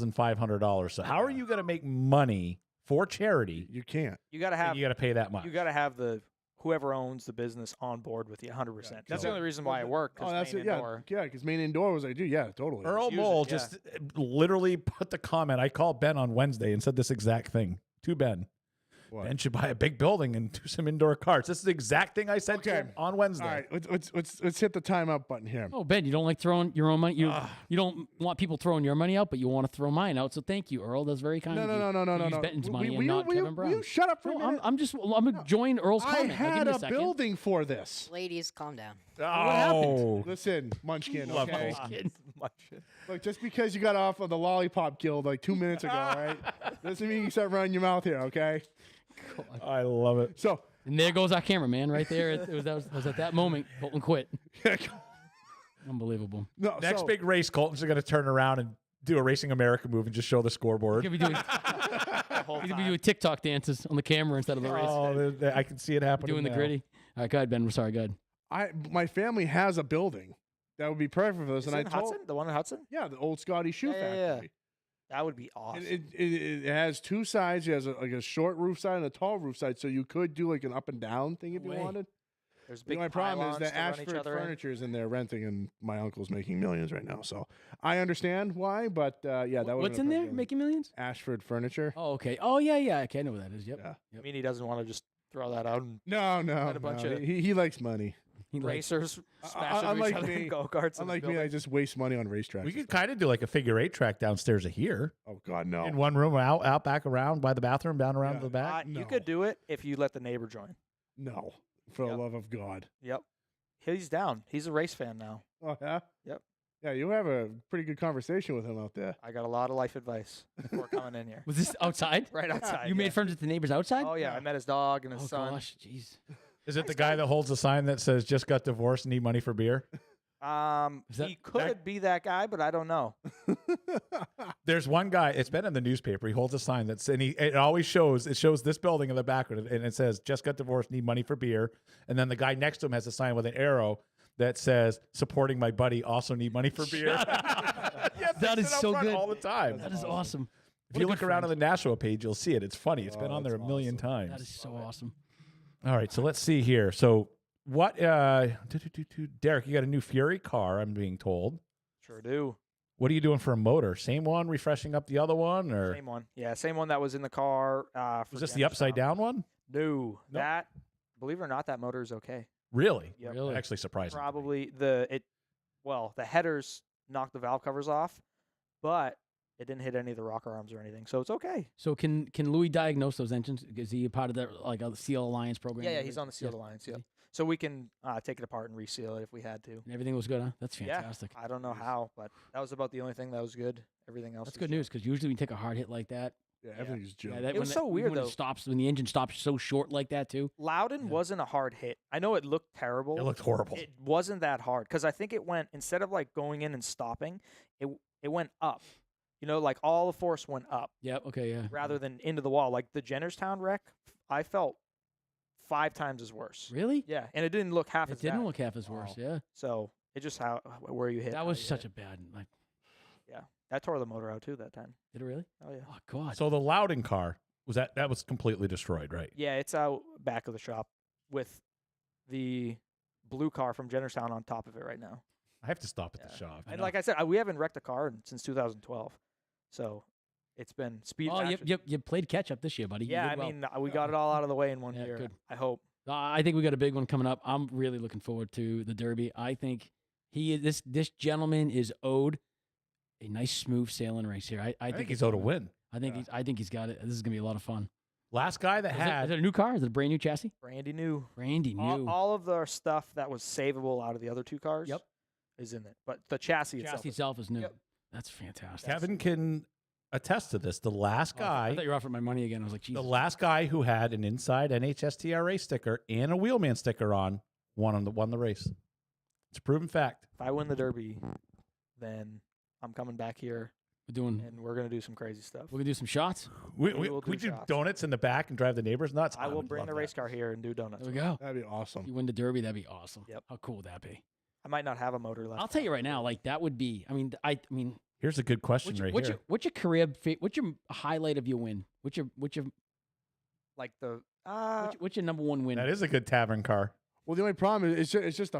$18,500. So how are you going to make money for charity? You can't. You got to And have you got to pay that much. you got to have the whoever owns the business on board with you 100%. That's the only reason why I work. 'cause Oh, that's main it. Yeah, indoor- yeah. Because main indoor was like, dude, yeah, totally. Earl use it, Mole yeah. just literally put the comment. I called Ben on Wednesday and said this exact thing to Ben. What? Ben should buy a big building and do some indoor carts. This is the exact thing I said to Okay. him on Wednesday. All right, let's hit the timeout button here. Oh, Ben, you don't like throwing your own money. You don't want people throwing your money out, but you want to throw mine out. So thank you, Earl. That's very kind No, of no, you. no, no, no, to no, use no. Benton's Will- money will and you- not will you- Kevin Brown. Will you shut up for No, a minute? I'm join Earl's I comment. Now, give had me a second. building for this. Ladies, calm down. Oh, Listen, Munchkin. Love Okay. Munchkin. Look, just because you got off of the lollipop guild like 2 minutes ago, all right, doesn't mean you start running your mouth here. Okay. I love it. So And there goes our cameraman right there. It was at that moment. Colton quit. Unbelievable. No, Next so- big race, Colton's going to turn around and do a Racing America move and just show the He's scoreboard. gonna be doing, The whole he's gonna be time. doing TikTok dances on the camera instead of the race. Oh, I can see it happening. Doing the now. gritty. All right, go ahead, Ben. We're sorry. Go ahead. My family has a building that would be perfect for this, Is and it I in told Hudson? The one in Hudson? yeah, the old Scotty shoe Yeah, yeah, yeah. factory. That would be awesome. It has two sides. It has like a short roof side and a tall roof side, so you could do like an up and down thing if you Way. wanted. There's The big only problem is pylons that to run each Ashford other in. Furniture is in there renting, and my uncle's making millions right now. So I understand why, but yeah, that What's in there? Making millions? Ashford Furniture. Oh, okay. Oh, yeah, yeah. Okay, I know what that is. Yep. Yeah. I mean, he doesn't want to just throw that out and No, And a bunch of- he likes money. He likes- racers smashing into unlike each other in me- go-karts. Unlike me, I just waste money on racetracks. We and could stuff. kind of do like a figure 8 track downstairs of here. Oh God, no. In one room, out, back, around by the bathroom, down around Yeah. to the back. You No. could do it if you let the neighbor join. No, for the Yep. love of God. Yep. He's down. He's a race fan now. Oh yeah. Yep. Yeah, you have a pretty good conversation with him out there. I got a lot of life advice before coming in here. Was this outside? Right outside. You yeah. made friends with the neighbors outside? Oh yeah, I met his dog and his Oh, son. gosh. Jeez. Is it the guy that holds a sign that says "Just got divorced, need money for beer"? Is that- He could be that guy, but I don't know. There's one guy. It's been in the newspaper. He holds a sign that's and it always shows. It shows this building in the background, and it says "Just got divorced, need money for beer." And then the guy next to him has a sign with an arrow that says "Supporting my buddy, also need money for beer." Yes, That they is sit out so front good. all the time. That is awesome. If What you a look good around on friend. the Nashua page, you'll see it. It's funny. It's been Oh, on there a that's million awesome. times. That is so awesome. All right, so let's see here. So what? Derek, you got a new Fury car, I'm being told. Sure do. What are you doing for a motor? Same one, refreshing up the other one, or Same one. Yeah, same one that was in the car. was this the upside down one? No, that. Believe it or not, that motor is okay. Really? Yep. Really? Actually surprising. Probably the headers knocked the valve covers off, but it didn't hit any of the rocker arms or anything, so it's okay. So can Louis diagnose those engines? Is he a part of that like a Seal Alliance program? Yeah, he's on the Sealed Alliance. Yeah. Yep. So we can take it apart and reseal it if we had to. And everything was good, huh? That's Yeah. fantastic. I don't know how, but that was about the only thing that was good. Everything else. That's is good news because usually when you take a hard hit like that, Yeah, everything's junk. yeah, that, It was when so even weird, when though. it stops when the engine stops so short like that too. Loudon Yeah. wasn't a hard hit. I know it looked terrible. It looked horrible. It wasn't that hard because I think it went instead of like going in and stopping, it went up. You know, like all the force went up Yep. Okay. Yeah. rather than into the wall. Like the Jennerstown wreck, I felt 5 times as worse. Really? Yeah, and it didn't look half It as didn't bad. look half as worse. Yeah. So it just where you hit. That how was you such hit. a bad. Like, That tore the motor out too that time. did it really? Oh yeah. Oh God. So the Loudon car that was completely destroyed, right? Yeah, it's out back of the shop with the blue car from Jennerstown on top of it right now. I have to stop at Yeah. the shop. And like I said, we haven't wrecked a car since 2012, so it's been speed. Oh, actually- you played catch up this year, buddy. You Yeah, I did well. mean, we got it all out of the way in one Yeah, year. good. I hope. I think we got a big one coming up. I'm really looking forward to the Derby. I think this gentleman is owed a nice smooth sailing race here. I think he's it's owed a gonna- win. I think he's got it. This is gonna be a lot of fun. Last guy that Is it a new car? Is it a brand new chassis? Brandy new. Brandy new. All of the stuff that was savable out of the other two cars. Yep. Is in it, but the chassis itself. chassis itself is new. Yep. That's fantastic. Kevin can attest to this. The last Oh, I guy, thought you were offering my money again. I was like, the Jesus. last guy who had an inside NHSTRA sticker and a wheelman sticker on won the race. It's a proven fact. If I win the Derby, then I'm coming back here We're doing. and we're gonna do some crazy stuff. We're gonna do some shots. We will do do shots. donuts in the back and drive the neighbors nuts. I will would bring love the that. race car here and do donuts. There we go. That'd be awesome. You win the Derby, that'd be awesome. Yep. How cool would that be? I might not have a motor left. I'll tell you right now, like that would be. I mean, Here's a good question what's your, right what's here. your what's your career? What's your highlight of your win? What's your Like the what's your number one win? That is a good tavern car. Well, the only problem is it's just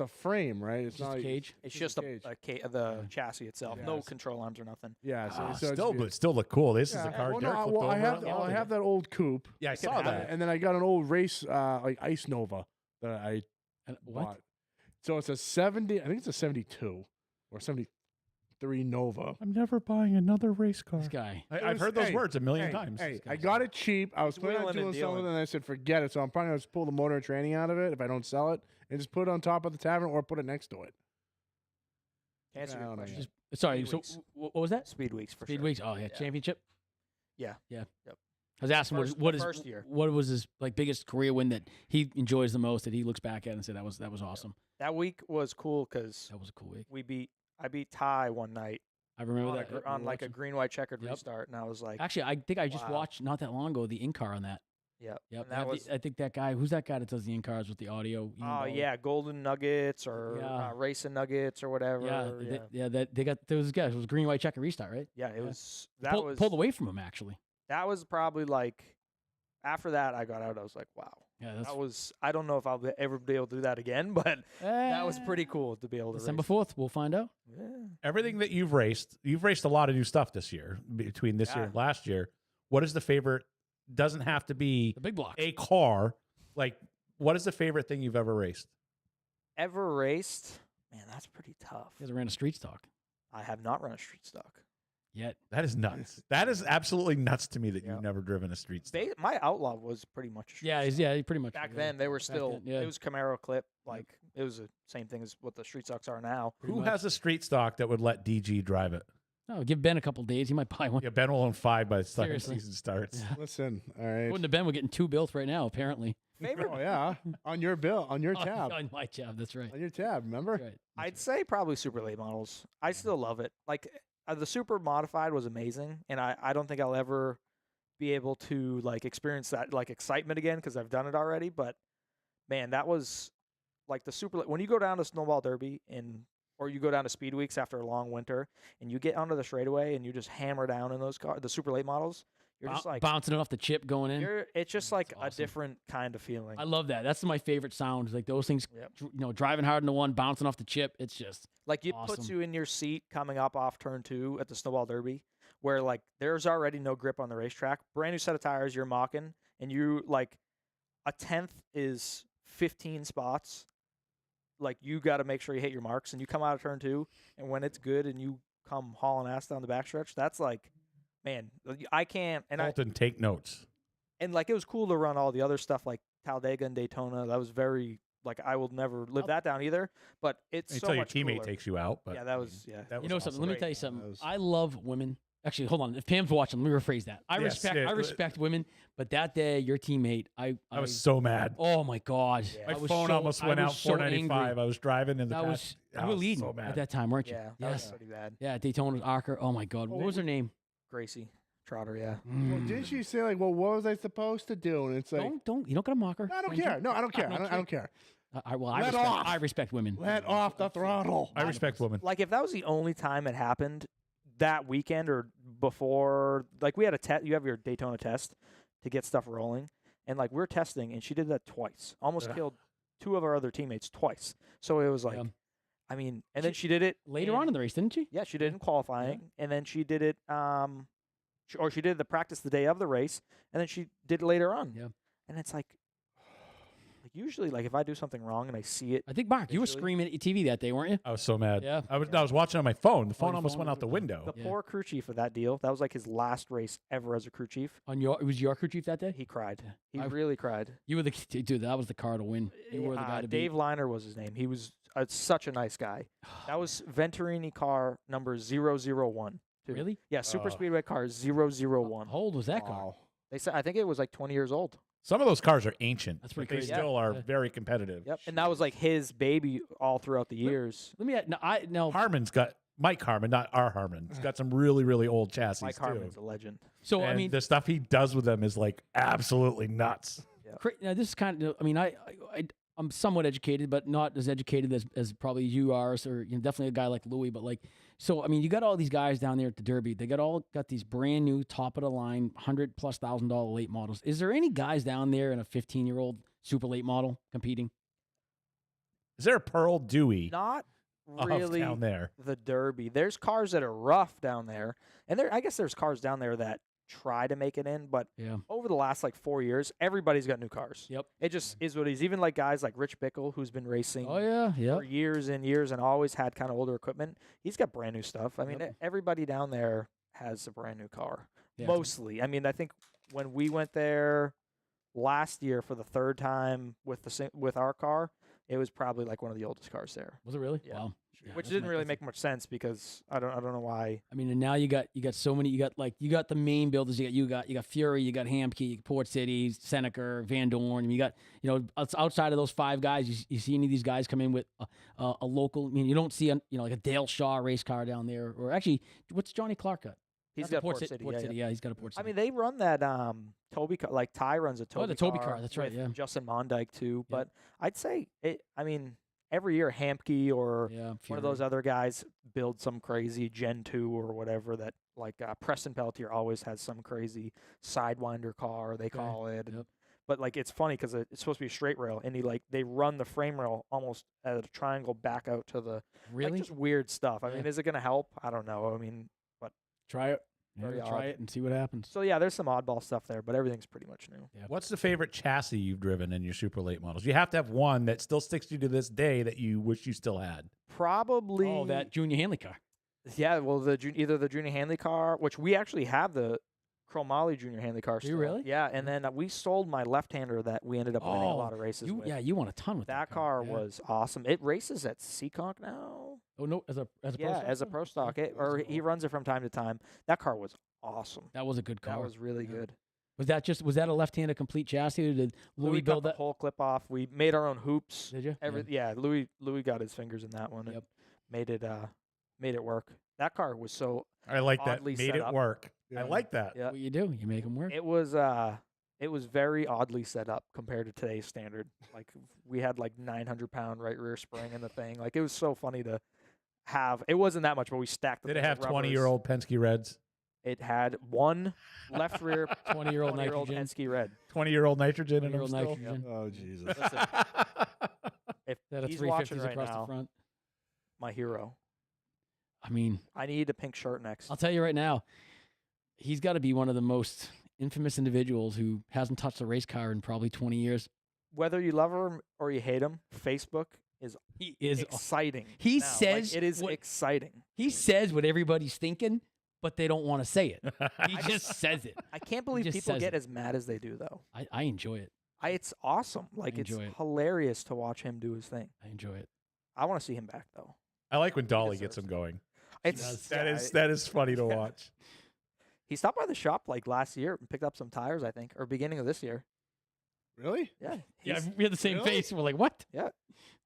a frame, right? It's just not a cage. it's just just a the chassis itself. No Yes. control arms or nothing. Yeah, so Still, it's, but still look cool. This is yeah, a car. well, Derek no, flipped well, I over have on. I have that old coupe, Yeah, I can saw have that. and then I got an old race like Ice Nova that I What? bought. So it's a 70. I think it's a 72 or 73 Nova. I'm never buying another race car. This guy. I've was- heard those hey, words a million Hey, times. hey, This I guy's- got it cheap. I was He's planning on wheeling and doing something, dealing. and I said, forget it. So I'm probably going to pull the motor and training out of it if I don't sell it, and just put it on top of the tavern or put it next to it. To answer I your don't know, question, Sorry. Speed So weeks. what was that? Speed weeks for Speed sure. weeks. Oh yeah, Yeah. championship. Yeah. Yeah. Yep. I was asking The first year. what was his like biggest career win that he enjoys the most that he looks back at and said that was awesome. That week was cool because That was a cool week. I beat Ty one night I remember on, that on like a green white checkered Yep. restart, and I was like, Actually, I think I just Wow. watched not that long ago the in-car on that. yep. Yep. And that was I think that guy, who's that guy that does the in-cars with the audio? Ian oh Ball? yeah, Golden Nuggets or Yeah. Racing Nuggets or whatever. Yeah, they got those guys. It was green, white, check, and restart, right? Yeah, it Yeah. was that was pulled away from him actually. that was probably like after that I got out. I was like, wow, Yeah, that's that was. I don't know if I'll ever be able to do that again, but that was pretty cool to be able to. December race. 4th, we'll find out. Yeah. Everything that you've raced a lot of new stuff this year between this year Yeah. and last year. What is the favorite? Doesn't have to be The big blocks. a car. Like, what is the favorite thing you've ever raced? Ever raced? Man, that's pretty tough. You guys ran a street stock I have not run a street stock. yet. That is nuts. That is absolutely nuts to me that Yeah. you've never driven a street. Stock. My Outlaw was pretty much a street Yeah, stock. he pretty much Back was. then they were Back still then, yeah. it was Camaro clip, like it was the same thing as what the street stocks are now. Pretty Who much. has a street stock that would let DG drive it? No, give Ben a couple days. He might buy one. Yeah, Ben will own 5 by the time the Seriously. season starts. Yeah. Listen, all right. Wouldn't have been. We're getting 2 built right now, apparently. Favorite Oh yeah, on your bill, on your tab, On my tab, that's right. on your tab. Remember? That's right. I'd say probably super late models. I still love it. Like the super modified was amazing, and I don't think I'll ever be able to like experience that like excitement again because I've done it already. But man, that was like the super. When you go down to Snowball Derby or you go down to Speed Weeks after a long winter and you get onto the straightaway and you just hammer down in those cars, the super late models, you're just like bouncing it off the chip going in. it's just like That's a awesome. different kind of feeling. I love that. That's my favorite sound. Is like those things, Yep. driving hard into one, bouncing off the chip. It's just Like it puts Awesome. you in your seat coming up off turn 2 at the Snowball Derby, where like there's already no grip on the racetrack. Brand new set of tires, you're mocking, and you like a 10th is 15 spots. Like you got to make sure you hit your marks, and you come out of turn 2, and when it's good, and you come hauling ass down the backstretch, that's like, man, I can't. And Colton, take notes. and like it was cool to run all the other stuff like Talladega and Daytona. That was very like I will never live that down either. But it's so Until your much teammate cooler. takes you out. But Yeah, that was yeah. that you know was something. awesome. Let me tell you Great. something. That was- I love women. Actually, hold on. If Pam's watching, let me rephrase that. I Yes, yeah, respect women, but that day, your teammate, I was so mad. oh my god, Yeah. My I was phone so- almost I went was out so 495. angry. I was driving in the That past. was I you were was leading so at mad. that time, weren't you? Yeah, that was Yes. pretty bad. Yeah, Daytona Archer. Oh my god, what Oh, was her name? Gracie Trotter, yeah. Well, didn't she say like, well, what was I supposed to do? And it's like, Don't you don't gotta mock her. no, I don't stranger. care. No, I don't care. I don't care. Well, Let off. I respect women. Let off the throttle. I respect women. Like if that was the only time it happened that weekend or before, like we had a test. You have your Daytona test to get stuff rolling, and like we're testing, and she did that twice. Almost Ugh. killed 2 of our other teammates twice. So it was like, Yeah. I mean, and then she did it Later on in the race, didn't she? Yeah, she did in qualifying, and then she did it. Or she did the practice the day of the race, and then she did it later on. Yeah. And it's like usually, like if I do something wrong and I see it, I think Mark, you were Visually? screaming at your TV that day, weren't you? I was so mad. Yeah. I was watching on my phone. The phone your almost phone went out was the on. window. the Yeah. poor crew chief of that deal, that was like his last race ever as a crew chief. It was your crew chief that day. He cried. Yeah. He I- really cried. You were the dude. That was the car to win. You were the guy to Dave beat. Liner was his name. He was such a nice guy. That was Venturini car number 001. too. Really? Yeah, super Oh. speedway car 001. How old was that car? Wow. They said I think it was like 20 years old. Some of those cars are ancient. That's but pretty they crazy. still are Yeah. very competitive. Yep. And that was like his baby all throughout the years. Let me. No. Harmon's got Mike Harmon, not our Harmon. He's got some really, really old chassis Mike too. Harmon's a legend. So and I mean, the stuff he does with them is like absolutely nuts. now this is kind of. I mean, I'm somewhat educated, but not as educated as probably you are, or definitely a guy like Louis. But like, so I mean, you got all these guys down there at the Derby. They got these brand new, top of the line, $100,000+ late models. Is there any guys down there in a 15-year-old super late model competing? Is there a Pearl Dewey Not of really down there? the Derby. There's cars that are rough down there, and I guess there's cars down there that try to make it in, but Yeah. over the last like 4 years, everybody's got new cars. Yep. It just is what it is. Even like guys like Rich Bickle, who's been racing Oh yeah. for Yeah. years and years and always had kind of older equipment. He's got brand new stuff. I mean, Yep. everybody down there has a brand new car. Yeah. Mostly. I mean, I think when we went there last year for the third time with our car, It was probably like one of the oldest cars there. Was it really? Yeah. Wow. Yeah, Which that's didn't not- really that's- make much sense because I don't know why. I mean, and now you got so many. You got the main builders. You got Fury. You got Hamke, Port City, Seneca, Van Dorn. You got outside of those 5 guys. You see any of these guys come in with a local? I mean, you don't see like a Dale Shaw race car down there, or actually, what's Johnny Clark got? He's That's got a Port City. Yeah, he's got a Port City. I mean, they run that Toby car, like Ty runs a Toby. the Toby car, that's right, with yeah. Justin Mondyke too. Yeah. But I'd say it. I mean, every year Hamke or yeah, one of those other guys build some crazy Gen 2 or whatever that like Preston Pelletier always has some crazy Sidewinder car they call it. Yep. But like it's funny because it's supposed to be a straight rail and they run the frame rail almost at a triangle back out to the Really? like just weird stuff. I Yeah. mean, is it going to help? I don't know. I mean, Try it. Very Try odd. it and see what happens. so yeah, there's some oddball stuff there, but everything's pretty much new. What's the favorite chassis you've driven in your super late models? You have to have one that still sticks to you to this day that you wish you still had. Probably Oh, that Junior Hanley car. Yeah, well, either the Junior Hanley car, which we actually have the Chromoly Junior Hanley car. Do you still. really? Yeah, and then we sold my left-hander that we ended up winning a Oh, lot of races with. You won a ton with That car yeah. was awesome. It races at Seekonk now. Oh no, as a pro Yeah, stock as a car? pro stock, Okay. or he runs it from time to time. That car was awesome. That was a good car. That was really Yeah. good. Was that a left-handed complete chassis, or did Louis Louis build cut the that? whole clip off. We made our own hoops. Did you? Yeah, Louis got his fingers in that one. Yep. And made it work. That car was so I like that. Oddly Made set it up. work. Yeah. I like that. yeah. What you do? You make them work. It was very oddly set up compared to today's standard. Like we had like 900-pound right rear spring in the thing. Like it was so funny to have. It wasn't that much, but we stacked. The Did it thing have with rubbers. 20-year-old Penske Reds? It had one left rear 20-year-old 20-year-old nitrogen. Penske red. 20-year-old nitrogen in them 20-year-old still? nitrogen. Oh Jesus. Listen, if That a he's 350s watching right across now, the front. my hero. I mean, I need a pink shirt next. I'll tell you right now, he's got to be one of the most infamous individuals who hasn't touched a race car in probably 20 years. Whether you love him or you hate him, Facebook is He is. exciting. He now. Like, says it is what- exciting. He says what everybody's thinking, but they don't want to say it. He just says it. I can't believe just people says get it. as mad as they do, though. I enjoy it. It's awesome. Like it's enjoy it. hilarious to watch him do his thing. I enjoy it. I want to see him back though. I like when Dolly gets deserves him going. It's That is funny to watch. He stopped by the shop like last year and picked up some tires, I think, or beginning of this year. Really? Yeah, Yeah, he's, we had the same Really? face. We're like, what?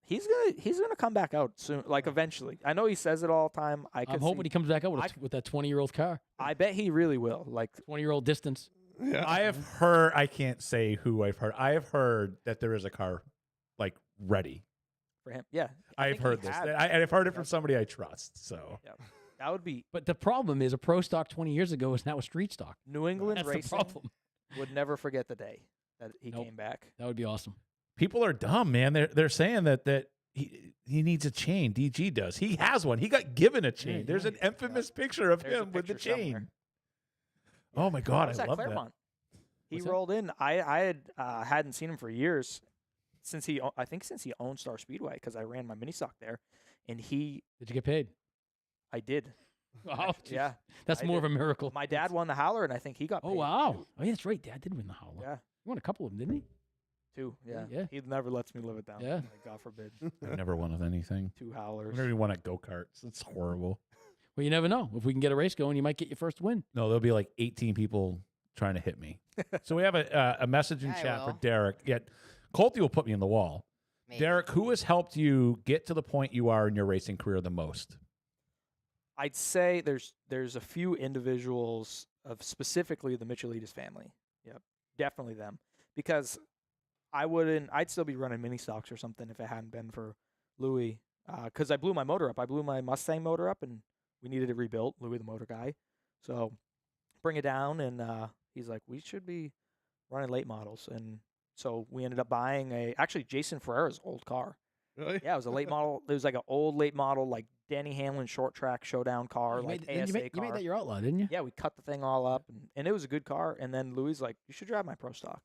he's gonna come back out soon, like eventually. I know he says it all the time. I'm hoping he comes back out with, I- with that 20-year-old car, I bet he really will. Like 20-year-old distance. Yeah. I have heard, I can't say who I've heard. I have heard that there is a car like ready. for him, yeah. I've think he heard this. had- I've heard it from Yep. somebody I trust. So That would be But the problem is a pro stock 20 years ago is now a street stock. New England That's the racing problem. would never forget the day that he Nope. came back. That would be awesome. people are dumb, man. They're saying that he needs a chain. DG does. He has one. He got given a chain. Yeah, There's yeah. an infamous picture of There's a him with the picture somewhere. chain. Oh my God, was I at love that. Claremont. He What's that? rolled in. I hadn't seen him for years since he owned Star Speedway because I ran my mini stock there, and Did you get paid? I did. Oh, Yeah, That's I more did. of a miracle. my dad won the howler, and I think he got. Oh, paid, wow. too. Oh, yeah, that's right. Dad did win the Howler. Yeah, He won a couple of them, didn't he? two. Yeah, Yeah. He never lets me live it down. Yeah. Like, God forbid. I never won with anything. 2 I howlers. never even won at go-karts. It's horrible. Well, you never know. If we can get a race going, you might get your first win. No, there'll be like 18 people trying to hit me. So we have a message in Yeah, I chat for will. Derek. Yeah, Colty will put me in the wall. Maybe. Derek, who has helped you get to the point you are in your racing career the most? I'd say there's a few individuals of specifically the Michelides family. Yep, definitely them. Because I'd still be running mini stocks or something if it hadn't been for Louis. Because I blew my motor up. I blew my Mustang motor up, and we needed it rebuilt. Louis, the motor guy. So bring it down, and he's like, we should be running late models. And so we ended up buying actually Jason Ferreira's old car. Really? Yeah, it was a late model. It was like an old late model, like Danny Hamlin short track showdown car, you, like made, ASA you, made, car. you made that your outlaw, didn't you? Yeah, we cut the thing all up, and it was a good car. And then Louis like, you should drive my pro stock,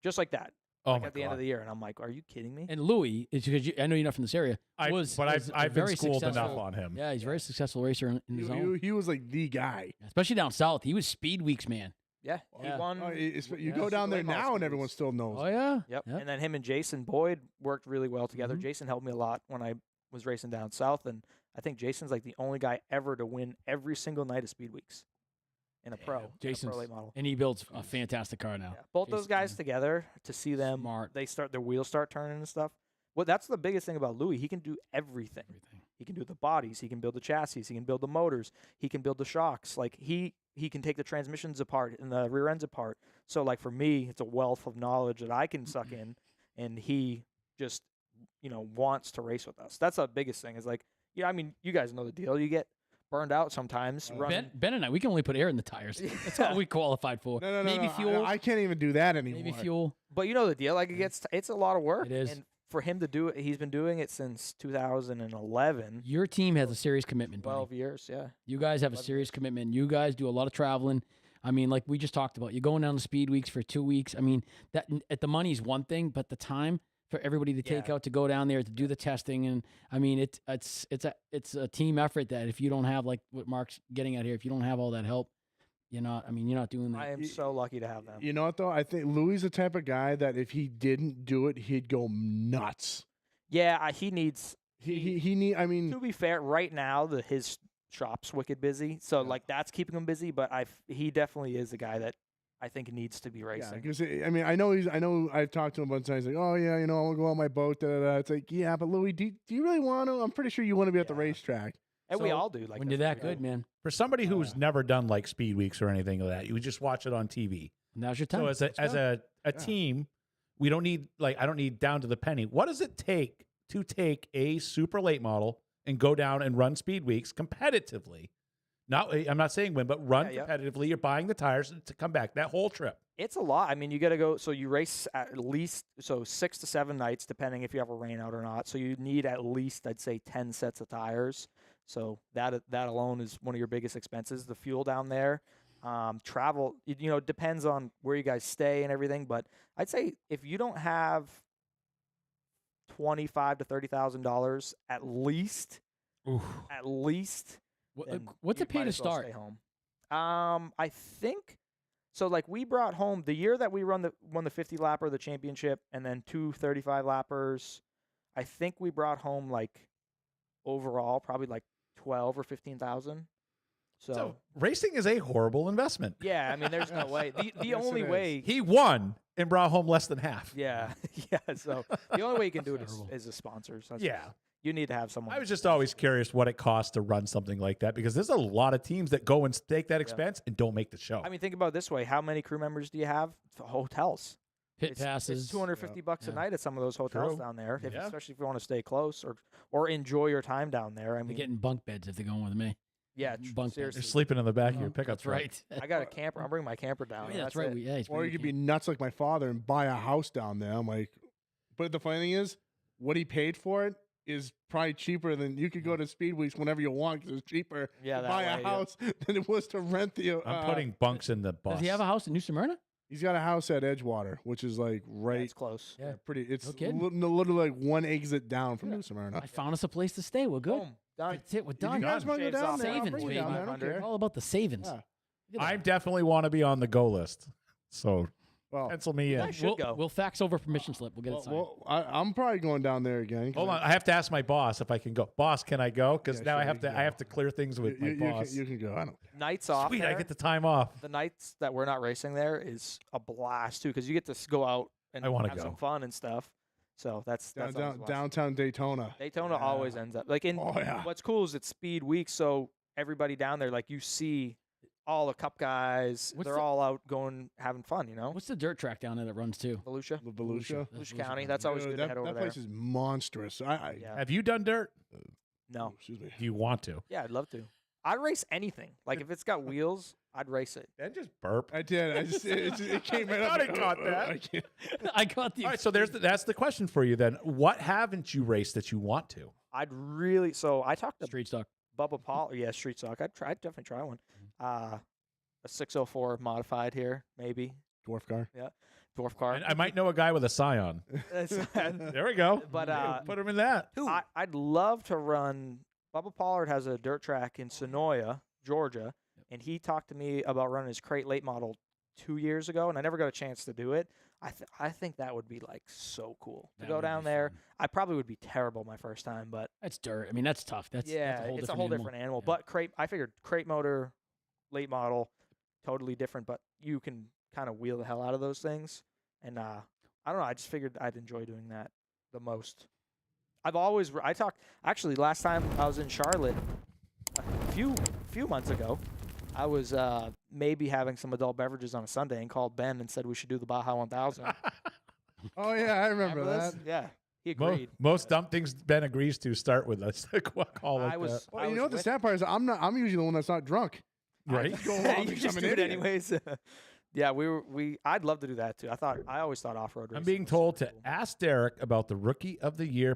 just like that. Oh Like my at the God. end of the year, and I'm like, are you kidding me? And Louis, is because I know you're not from this area. was a I've been very schooled enough successful- on him. Yeah, he's a very successful racer in his own. He was like the guy. Especially down south. He was Speed Weeks man. Yeah, Yeah. he won. You go down there now and everyone still knows. Oh yeah. Yep. Yep. And then him and Jason Boyd worked really well together. Mhm. Jason helped me a lot when I was racing down south, and I think Jason's like the only guy ever to win every single night of Speed Weeks in a pro, in a Jason's pro late model. and he builds a fantastic car now. Yeah. Both those Jason's guys together, to see them, smart. their wheels start turning and stuff. Well, that's the biggest thing about Louis. He can do everything. He can do the bodies. He can build the chassis. He can build the motors. He can build the shocks. Like he can take the transmissions apart and the rear ends apart. So like for me, it's a wealth of knowledge that I can suck in, and he just wants to race with us. That's the biggest thing. Is like, yeah, I mean, you guys know the deal. You get burned out sometimes. Running. Ben and I, we can only put air in the tires. That's all we qualified for. No, Maybe no. fuel. I can't even do that anymore. Maybe fuel. But you know the deal. Like it's a lot of work. It is. And for him to do it, he's been doing it since 2011. Your team has a serious commitment, buddy. 12 years, yeah. You guys have a serious commitment. You guys do a lot of traveling. I mean, like we just talked about, you're going down to Speed Weeks for 2 weeks. I mean, that at the money's one thing, but the time for everybody to take out to go down there to do the testing, and I mean, it's a team effort that if you don't have, like what Mark's getting at here, if you don't have all that help, you're not doing that. I am so lucky to have them. You know what though? I think Louis is the type of guy that if he didn't do it, he'd go nuts. Yeah, he needs. He need. I mean, To be fair, right now his shop's wicked busy, so like that's keeping him busy. But he definitely is a guy that I think needs to be yeah, racing. because I mean, I know I've talked to him a bunch of times. Like, oh yeah, I'll go on my boat. Da, da, da. It's like, yeah, but Louis, do you really want to? I'm pretty sure you want to be at the racetrack. And we So, all do. Like when that's you're what that we good, do. man, For somebody who's never done like Speed Weeks or anything like that, you would just watch it on TV. now's your time. So as a team, we don't need I don't need down to the penny. What does it take to take a super late model and go down and run Speed Weeks competitively? I'm not saying win, but run competitively. You're buying the tires to come back that whole trip. It's a lot. I mean, you got to go. So you race at least 6 to 7 nights, depending if you have a rain out or not. So you need at least, I'd say, 10 sets of tires. So that alone is one of your biggest expenses. The fuel down there, travel. It depends on where you guys stay and everything. But I'd say if you don't have $25,000 to $30,000 at least, then What's you it pay might to as well start? Stay home. I think so. Like we brought home the year that we won the 50 lapper, the championship, and then 2 35 lappers. I think we brought home like overall probably like 12 or 15,000. So racing is a horrible investment. yeah, I mean, there's no way. The Yes, only it is. way. He won and brought home less than half. Yeah, yeah. So the only way you can do it Terrible. is a sponsor. So Yeah. you need to have someone. I was just always curious what it costs to run something like that because there's a lot of teams that go and take that expense and don't make the show. I mean, think about it this way: how many crew members do you have? Hotels. Pit passes. It's $250 a Yeah. night at some of those hotels True. down there, Yeah. especially if you want to stay close or enjoy your time down there. I They're mean, getting bunk beds if they're going with me. yeah, bunk beds. seriously. You're sleeping in the back of your Oh, pickup that's truck. right. I got a camper. I'm bringing my camper down. Yeah, that's That's right. it. He's Or bringing you could the be nuts like my father and buy a house down there. I'm like, but the funny thing is, what he paid for it is probably cheaper than you could go to Speed Weeks whenever you want because it's cheaper Yeah, to that buy way, a yeah. house than it was to rent the. I'm putting bunks in the bus. Does he have a house in New Smyrna? He's got a house at Edgewater, which is like Yeah, right. it's close. Yeah. Pretty. It's No kidding. literally like one exit down from New Smyrna. I found us a place to stay. We're good. Boom. Done. That's it. We're If you done. guys want to go Shaves down off there, I'll savings, bring you baby. down there. I don't care. All about the savings. Yeah. Look at that. I definitely want to be on the go list. So Well, pencil me in. guys should go. We'll fax over permission slip. We'll get it signed. I'm probably going down there again. 'cause Hold on, I have to ask my boss if I can go. Boss, can I go? Because Yeah, now sure, I have you to. can I go. have to clear things with my boss. You can go. I don't. Nights off. Sweet, I there, get the time off. the nights that we're not racing there is a blast too because you get to go out and I wanna have go. some fun and stuff. So that's always a blast. Downtown Daytona. Daytona Yeah. always ends up like in. Oh, yeah. What's cool is it's Speed Week, so everybody down there, like you see all the Cup guys, What's they're the- all out going having fun. You know, What's the dirt track down there that runs too? Volusia, The Volusia. Volusia County. That's always Dude, good to head over that there. place is monstrous. I Yeah. Have you done dirt? No. Excuse me. Do you want to? Yeah, I'd love to. I'd race anything. Like if it's got wheels, I'd race it. And just burp. I did. It came right thought up. I caught that. I can't. I got the. All right, so that's the question for you then. What haven't you raced that you want to? I'd really. So I talked to street stock. Bubba Paul. Yeah, street stock. I'd definitely try one. A 604 modified here, maybe Dwarf car. dwarf car. I might know a guy with a Scion. There we go. But, Hey, put him in that. I'd love to run. Bubba Pollard has a dirt track in Sonoya, Georgia, and he talked to me about running his crate late model 2 years ago, and I never got a chance to do it. I think that would be like so cool to That go would be down there. fun. I probably would be terrible my first time, but That's dirt. I mean, that's tough. That's it's a whole different animal. Yeah. But I figured crate motor, late model, totally different. But you can kind of wheel the hell out of those things, and I don't know. I just figured I'd enjoy doing that the most. Actually, last time I was in Charlotte, a few months ago, I was maybe having some adult beverages on a Sunday and called Ben and said we should do the Baja 1000. Oh yeah, I remember this? that. Yeah, he agreed. Most dumb things Ben agrees to start with us. Call like I was. that. Well, you know what the sad part is? I'm usually the one that's not drunk. Right? Go along you because just I'm do an it idiot. anyways. Yeah, I'd love to do that too. I always thought off-road racing. I'm being was told super to cool. ask Derek about the Rookie of the Year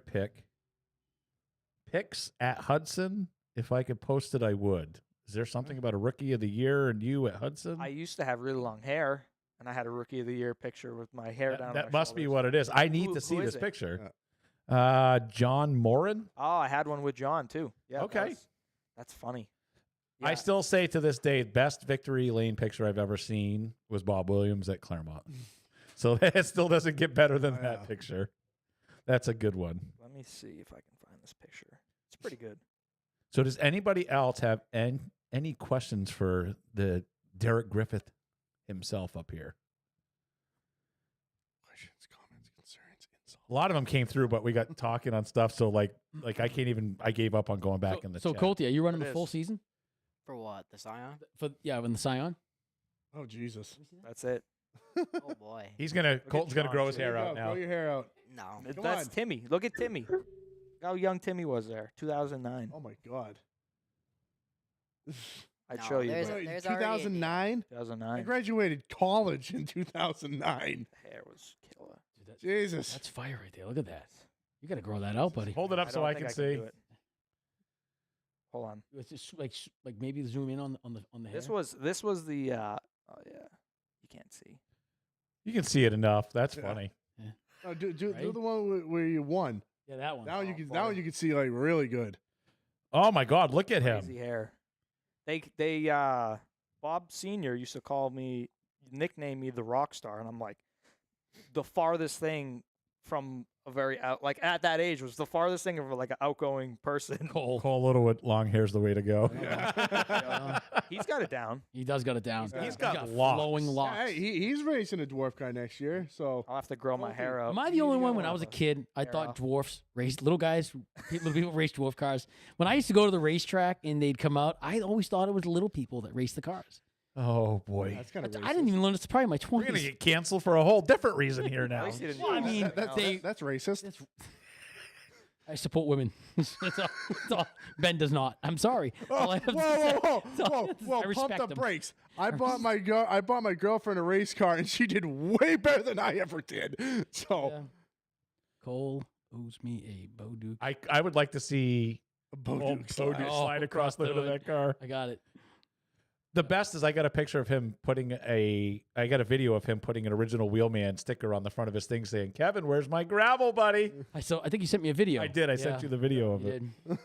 picks at Hudson. If I could post it, I would. Is there something about a Rookie of the Year and you at Hudson? I used to have really long hair, and I had a Rookie of the Year picture with my hair down. that on my must be shoulders. what it is. I need Who- to see who is this it? picture. John Morin. Oh, I had one with John too. Yeah. Okay. That's funny. I Yeah. still say to this day, best victory lane picture I've ever seen was Bob Williams at Claremont. So it still doesn't get better than Oh, that yeah. picture. That's a good one. Let me see if I can find this picture. It's pretty good. So does anybody else have any questions for the Derek Griffith himself up here? Questions, comments, concerns, insults. A lot of them came through, but we got talking on stuff. So like I can't even. I gave up on going back in the So chat. Colty, are you running It a full is. season For what? The Scion? in the Scion? Oh Jesus! That's it. Oh boy. Colton's gonna John, grow his too. hair There you out go. now. Grow your hair out. No. Come That's on. Timmy. Look at Timmy. Look how young Timmy was there. 2009. Oh my God. I'd No, show you. there's but a- there's already a- 2009. I 2009. graduated college in 2009. Hair was killer. Dude, Jesus. that's fire right there. Look at that. You got to grow that out, buddy. Hold it up so don't I think can see. do it. Hold on. It's just like maybe zoom in on the hair. This was the. Oh yeah. You can't see. You can see it enough. That's Yeah. funny. Oh, do Right? the one where you won. Yeah, that one. Now you Oh, can funny. see like really good. Oh my God! Look at him. Crazy hair. They Bob Senior used to nickname me the rock star, and I'm like, the farthest thing from a very at that age was the farthest thing of like an outgoing person. Cole. Cole Littlewood, long hair's the way to go. Yeah. He's got it down. He does got it down. He's got locks. flowing locks. Hey, he's racing a dwarf car next year, so I'll have to grow my Okay. hair out. Am I the You only don't one when I have was a a kid? I hair thought off. dwarfs raced little guys. People race dwarf cars. When I used to go to the racetrack and they'd come out, I always thought it was little people that raced the cars. Oh boy. that's kind of. I didn't even learn it's probably my We're gonna 20s. get canceled for a whole different reason here At now. least he didn't Well, I do that. mean, No. that's racist. That's- I support women. That's all. Ben does not. I'm sorry. All I have to say- Whoa! I Pump respect the him. brakes. I bought my girlfriend a race car, and she did way better than I ever did. So, Yeah. Cole owes me a Bowduke. I would like to see Bo old Duke Bo Duke slide. slide across the hood of that car. I got it. The best is I got a picture of him I got a video of him putting an original Wheelman sticker on the front of his thing saying, "Kevin, where's my gravel, buddy?" I think you sent me a video. I did. I sent you the video of You it. did.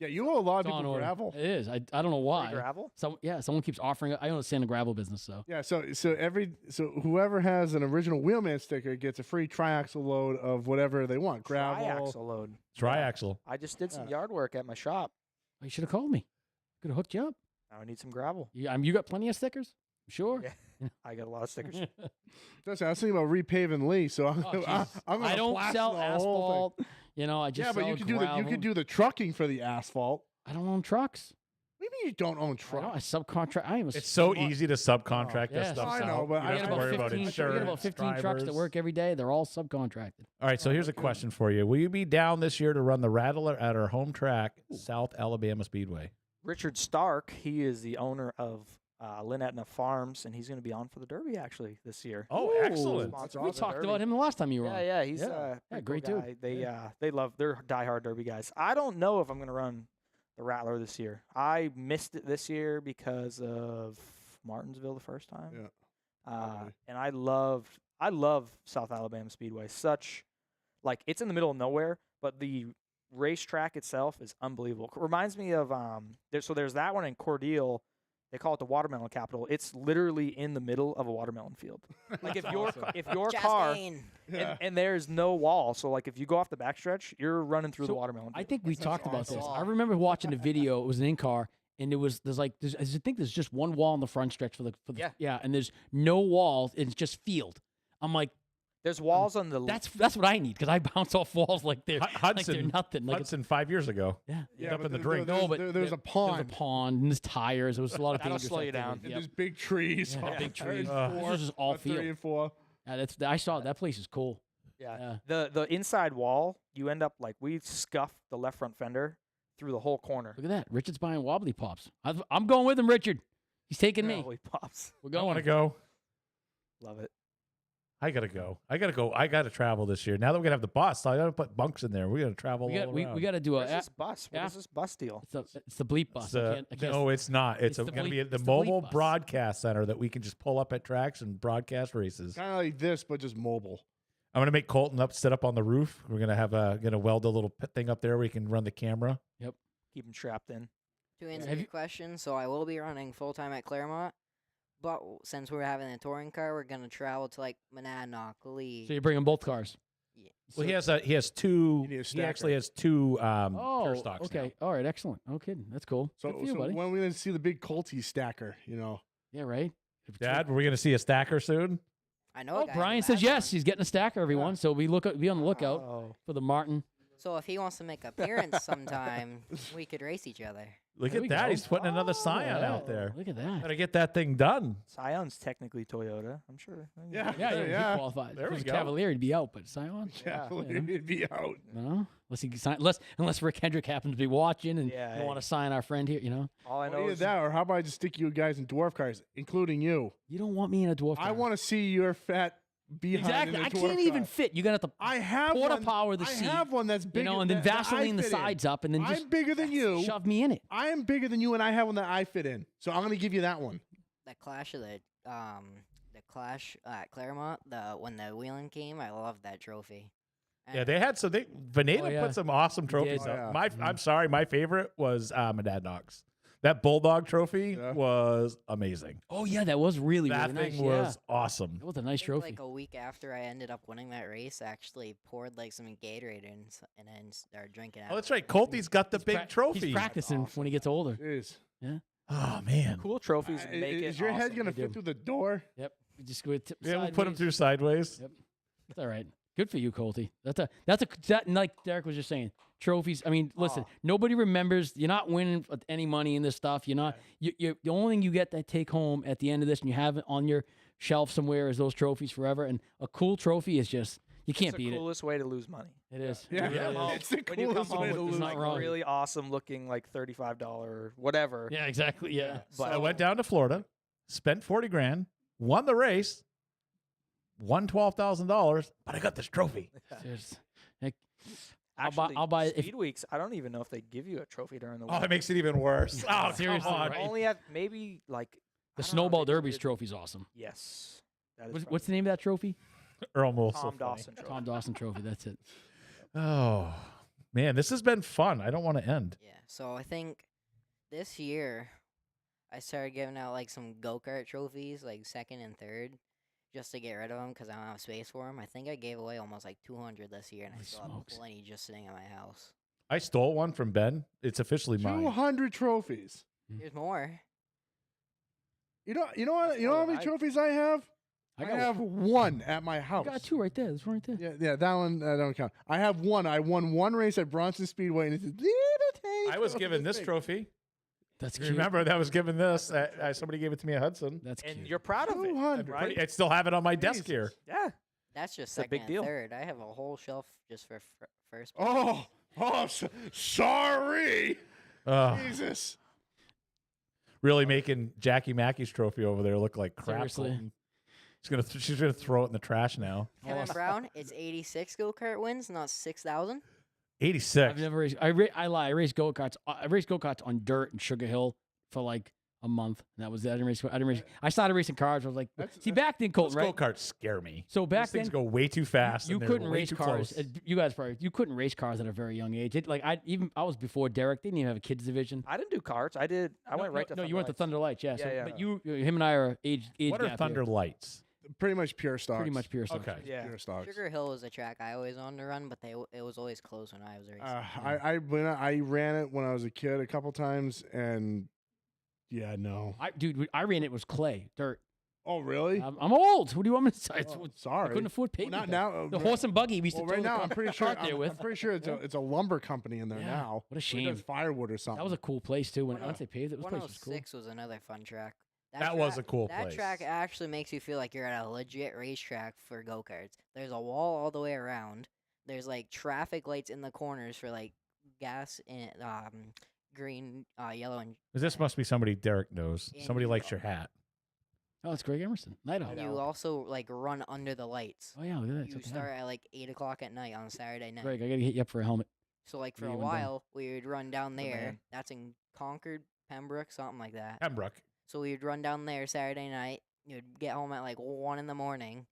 Yeah, you owe a lot of It's on people order. gravel. It is. I don't know why. Gravel? Someone keeps offering it. I understand the gravel business, so Yeah, so whoever has an original Wheelman sticker gets a free triaxle load of whatever they want. Gravel. Triaxle load. Triaxle. I just did some yard work at my shop. you should have called me. Could have hooked you up. Now I need some gravel. You got plenty of stickers. Sure. Yeah. I got a lot of stickers. Listen, I was thinking about repaving Lee, so I'm, Oh, I'm jeez. gonna I don't plaster sell the whole asphalt. You know, I thing. just Yeah, but you sell could do gravel. you could do the trucking for the asphalt. I don't own trucks. What do you mean you don't own I don't. trucks? I subcontract. I am a. It's so smart- easy to subcontract yeah, this stuff I know, out. but You I don't We have got to about worry about 15, we insurance. got about 15 trucks that drivers. work every day. They're all subcontracted. All right, so here's a okay. question for you. Will you be down this year to run the Rattler at our home track, South Alabama Speedway? Richard Stark, he is the owner of Lynn Etna Farms, and he's going to be on for the Derby actually this year. Oh, Ooh. excellent. Sponsor We of the talked Derby. about him the last time you were on. Yeah, he's Yeah. pretty cool great dude. guy. They're diehard Derby guys. I don't know if I'm going to run the Rattler this year. I missed it this year because of Martinsville the first time. Yeah. Okay. And I love South Alabama Speedway. It's in the middle of nowhere, but the racetrack itself is unbelievable. Reminds me of there's that one in Cordele They call it the watermelon capital. It's literally in the middle of a watermelon field. Like if your car Chastain. and there's no wall, so like if you go off the backstretch, you're running through the watermelon I field. think we That talked sounds about this. awesome. I remember watching a video. It was an in-car, and there's I think there's just one wall on the front stretch for the and there's no walls. It's just field. I'm like, There's walls on the that's what I need because I bounce off walls like they're Hudson, nothing. Like it's, Hudson 5 years ago. yeah. Ended up but in the there- drink. there's- No, but there's a There's a pond. pond and there's tires. There was a lot of That'll dangerous slow you activity. down. And Yep. there's big trees. Yeah, big trees. Four, This was just all 3 field. and 4. Yeah, I saw it. That place is cool. Yeah. Yeah. The inside wall, you end up like we scuffed the left front fender through the whole corner. Look at that. Richard's buying wobbly pops. I'm going with him, Richard. He's taking me. Holy pops. We're I going. want to go. Love it. I gotta go. I gotta travel this year. Now that we're gonna have the bus, I gotta put bunks in there. We're gonna travel. We got all we around. got to do Where's a. this bus? What yeah. is this bus deal? It's the bleep bus. It's, I can't no, it's not. It's, It's the gonna be bleep- at the it's the bleep mobile bus. broadcast center that we can just pull up at tracks and broadcast races. Kind of like this, but just mobile. I'm gonna make Colton sit up on the roof. We're gonna have gonna weld a little thing up there where we can run the camera. Keep them trapped in. To answer Have your you- question, so I will be running full time at Claremont, but since we're having a touring car, we're gonna travel to like Monadnock, Lee. So you're bringing both cars. Yeah. Well, he has two. You need a He actually stacker. has two Oh, pure stocks now. okay. All right, excellent. No kidding. That's cool. So, Good for you, so buddy. when are we going to see the big Colty stacker, you know? Yeah, right. Dad, are we gonna see a stacker soon? I know. Oh, a guy Brian who says has yes. one. He's getting a stacker, everyone. So be on the lookout Oh. for the Martin. So if he wants to make an appearance sometime, we could race each other. Look There at we that. go. He's putting another Scion Yeah. out there. Look at that. Gotta get that thing done. Scion's technically Toyota, I'm sure. Yeah. Yeah, he qualifies. There If we it was go. Cavalier, he'd be out, but Scion, Yeah, Yeah. it'd be out. no. Unless Rick Hendrick happens to be watching and Yeah, you hey. want to sign our friend here, you know. All I Well, know either is that, or how about I just stick you guys in dwarf cars, including you? You don't want me in a dwarf car. I want to see your fat behind exactly. in a I dwarf can't even car. fit. You're gonna have to I have quarter one. power the I seat, have one that's bigger. you know, and then that I Vaseline the fit in. sides up, and then just I'm bigger than you. shove me in it. I am bigger than you, and I have one that I fit in. So I'm going to give you that one. That clash of the clash at Claremont, when the wheeling came, I loved that trophy. Yeah, they had some. Veneta Oh, yeah. put some awesome trophies did. up. Oh, yeah. I'm sorry, my favorite was Monadnock's. That Bulldog trophy Yeah. was amazing. Oh yeah, that was really That really thing nice. was Yeah. awesome. That was a nice I think, trophy. like a week after I ended up winning that race, I actually poured like some Gatorade in and then started drinking. Oh, that's right. Colty's got the He's big prac- trophy. He's practicing when he gets older. Jeez. Oh man. cool trophies make it Is your head awesome. going to They fit do. through the door? Yep. You just go tip Yeah, we'll put him sideways. through sideways. Yep. It's all right. Good for you, Colty. That like Derek was just saying. Trophies. I mean, listen. Nobody remembers. You're not winning any money in this stuff. You're not. You the only thing you get to take home at the end of this, and you have it on your shelf somewhere, is those trophies forever. And a cool trophy is just you can't It's the beat coolest way to lose money. it. It is. Yeah. It really is. It's the When you come coolest home way with to this lose. not like wrong. really awesome looking like $35 whatever. Yeah. Exactly. Yeah. So I went down to Florida, spent 40 grand, won the race, won $12,000, but I got this trophy. Seriously. Like, I'll Actually, buy it if- Speed Weeks. I don't even know if they give you a trophy during the Oh, week. that makes it even worse. Oh, Seriously, come on. right? Only at maybe like the I don't know, Snowball they Derby's did- trophy's awesome. Yes. That is What's the name of that trophy? Earl Moore. Tom Dawson trophy. Tom Dawson Trophy. That's it. Oh, man, this has been fun. I don't want to end. Yeah. So I think this year I started giving out like some go-kart trophies, like second and third, just to get rid of them because I don't have space for them. I think I gave away almost like 200 this year, and I Holy still smokes. have plenty just sitting at my house. I stole one from Ben. It's officially mine. 200 trophies. There's more. You know what? You know more how than many I- trophies I have? I I got have one at my I house. got two right there. There's one right there. Yeah, that one I don't count. I have one. I won one race at Bronson Speedway, and it's a little tiny I was given trophy. this trophy. That's You cute. remember that was given this. Somebody gave it to me at Hudson. That's And cute. you're proud of it, 200. right? I still have it on my desk Jesus. here. Yeah. That's just It's a second big and deal. third. I have a whole shelf just for first. place. Sorry. Jesus. Really making Jackie Mackey's trophy over there look like crap. Seriously. Colton. She's gonna throw it in the trash now. Kevin Brown, it's 86 go-kart wins, not 6,000. 86. I've never raced. I lie. I race go karts. I race go karts on dirt and Sugar Hill for like a month. And that was it. I didn't race. I started racing cars. I was like, That's- see, back then, Colton, Those right? go-karts scare me. So back Those things then, go way too fast. you and they're couldn't way race too cars. close. You guys probably you couldn't race cars at a very young age. I was before Derek. They didn't even have a kids division. I didn't do karts. I went right to No, you went to Thunder Thunder Lights. Yeah. So, Yeah, but him and I are age What are gap Thunder here. Lights? Pretty much pure stocks. Pretty much pure stuff. Okay. Lights. Yeah. Pure stocks. Sugar Hill was a track I always wanted to run, but it was always closed when I was racing. I ran it when I was a kid a couple times, and yeah, no. I ran it was clay, dirt. Oh, really? I'm old. What do you want me to say? Oh, I sorry. couldn't afford Well, pavement. not now. The horse and buggy we used Well, to right tow now, the I'm pretty cart sure. there I'm with. pretty sure it's a lumber company in there Yeah. now. What a Who does shame. firewood or something. That was a cool place too. Once they paved it, this place was cool. 106 was another fun track. That was a cool That place. track actually makes you feel like you're at a legit racetrack for go-karts. There's a wall all the way around. There's like traffic lights in the corners for like gas and green, yellow, and This must be somebody Derek knows. And Somebody you- likes your hat. Oh, it's Greg Emerson. Night Owl. you also like run under the lights. Oh yeah, look at that. It's You what they start have. at like 8 o'clock at night on Saturday night. Greg, I gotta hit you up for a helmet. So like for What a are you doing? while, we would run down Good there. man. That's in Concord, Pembroke, something like that. Pembroke. So we would run down there Saturday night. You'd get home at like 1 in the morning,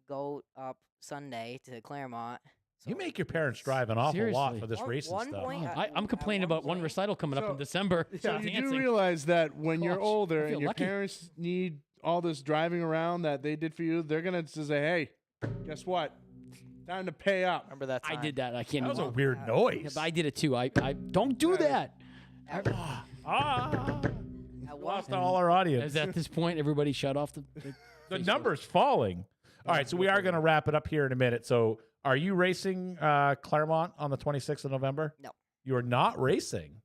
go up Sunday to Claremont. So You make your parents drive an awful lot Seriously. for this One- racing one stuff. point- Oh, I'm at complaining one about one point- recital coming up in So- December. So you dancing. do realize that when you're Gosh, older I feel and your lucky. parents need all this driving around that they did for you, they're gonna just say, "Hey, guess what? Time to pay up." Remember that time? I did that. I can't. That was a even- weird Yeah, noise. but I did it too. I don't do that. At, Ah, at one lost all our audience. As at this point, everybody shut off the The Facebook. number's falling. All right, so we are going to wrap it up here in a minute. So, are you racing Claremont on the 26th of November? No. You are not racing.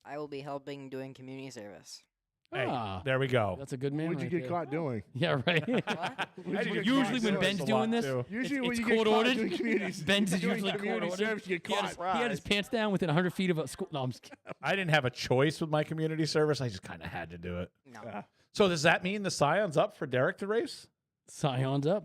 I will be helping doing community service. Hey, Ah, there we go. that's a good man. What'd you right get there. caught doing? Yeah, right. What? What'd you get Usually caught when doing? Ben's a doing lot, this, too. Usually when it's you get court caught ordered. doing communities, Ben's is doing usually court community ordered. service, you get He had, caught. he had his pants down within 100 feet of a school. No, I'm just kidding. I didn't have a choice with my community service. I just kind of had to do it. No. Yeah. So, does that mean the Scion's up for Derek to race? Scion's up.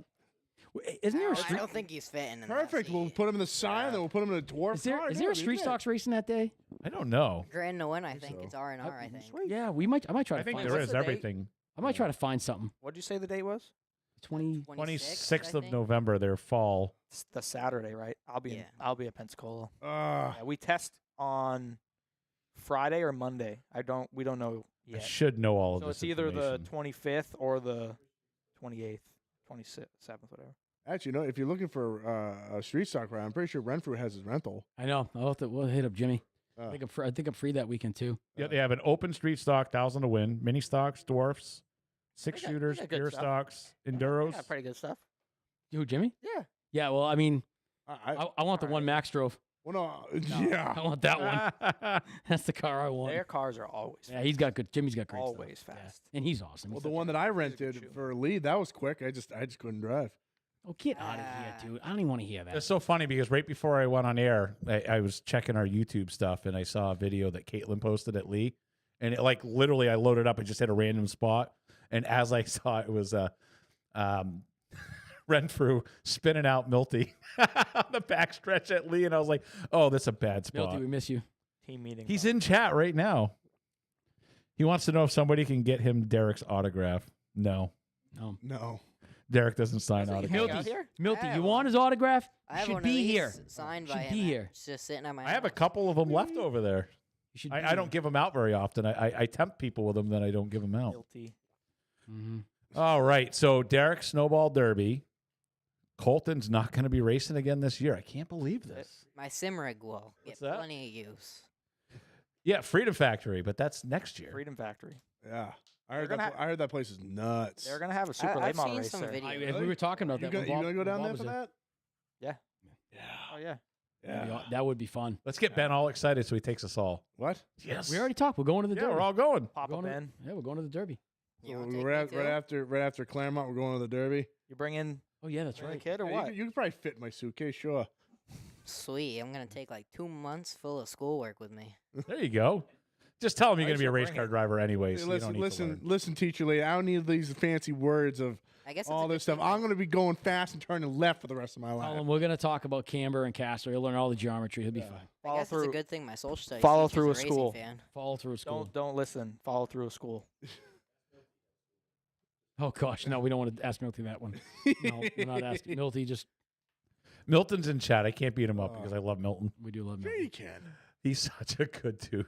Isn't there a I street? don't think he's fitting in that Perfect. We'll seat. put him in the sign, then we'll put him in a dwarf Is there car. is there a street stocks racing that day? I don't know. Grand to win, I think so. it's R&R, I think. Yeah, we might. I might try I to think find. there What's is the date? everything. I might try to find something. What'd you say the date was? 20. 26th I of think. November, their fall. It's the Saturday, right? Yeah. I'll be at Pensacola. Uh, Yeah, we test on Friday or Monday. We don't know I yet. should know all of So this. it's either the information. 25th or the 28th, 27th, whatever. actually, no. If you're looking for a street stock ride, I'm pretty sure Renfrew has his rental. I know. We'll hit up Jimmy. Oh. I think I'm free that weekend too. Yeah, they have an open street stock, 1,000 to win, mini stocks, dwarfs, six They got- shooters, they got good pure stuff. stocks, enduros. Yeah, pretty good stuff. Who, Jimmy? Yeah. Yeah. Well, I mean, I I want the one Alright. Max drove. well, no, I yeah. want that one. That's the car I want. Their cars are always Yeah, he's got good. Jimmy's got great stuff. always Yeah. fast. And he's awesome. Well, He's the such one a- that I good rented shoe. for a lead, that was quick. I just couldn't drive. Oh, get out of here, dude! I don't even want to hear that. It's so funny because right before I went on air, I was checking our YouTube stuff and I saw a video that Caitlin posted at Lee. And it like literally I loaded up and just hit a random spot. And as I saw it was Renfrew spinning out Milty on the backstretch at Lee. And I was like, oh, that's a bad spot. Milty, we miss you. Team meeting. He's in chat right now. He wants to know if somebody can get him Derek's autograph. No. No. Derek doesn't sign Doesn't he autographs. hang out here? Milty, I you have want one. his autograph? I You have should one of be these here. signed Should by be him. here. It's just sitting at my I have a house. couple of them left over there. You should. I don't give them out very often. I tempt people with them, then I don't give them out. Guilty. Mm-hmm. All right. So Derek Snowball Derby. Colton's not going to be racing again this year. I can't believe this. My sim rig will What's get that? plenty of use. Yeah, Freedom Factory, but that's next year. Freedom Factory. Yeah. I They're heard, gonna I heard that place is nuts. They're gonna have a super late I've model seen race some there. videos. We were talking about you that. gonna go down there for that? Yeah. Yeah. Oh yeah. Yeah. That would be fun. Let's get Ben all excited so he takes us all. What? Yes. We already talked. We're going to the Yeah, Derby. we're all going. Pop Going up to- in. Yeah, we're going to the Derby. You So wanna take right, me right too? after Claremont, we're going to the Derby. You bring in Oh yeah, that's the right. kid or Yeah, what? you could probably fit in my suitcase, sure. Sweet. I'm gonna take like 2 months full of schoolwork with me. There you go. Just tell him you're I going to be a shall race bring car it. driver anyways. Hey, so you don't listen, need to listen, teacher lady. I don't need these fancy words of I guess it's all a good this stuff. thing I'm going to be going fast and turning left for the rest of my Tell life. him we're going to talk about camber and caster. He'll learn all the geometry. He'll be fine. I Follow guess it's a through. good thing my social studies Follow teacher's through a a racing school. fan. Follow through school. Don't listen. Follow through a school. Oh, gosh. No, we don't want to ask Milty that one. No, we're not asking. Milty, just, Milton's in chat. I can't beat him up Oh. because I love Milton. we do love Sure Milton. you can. He's such a good dude.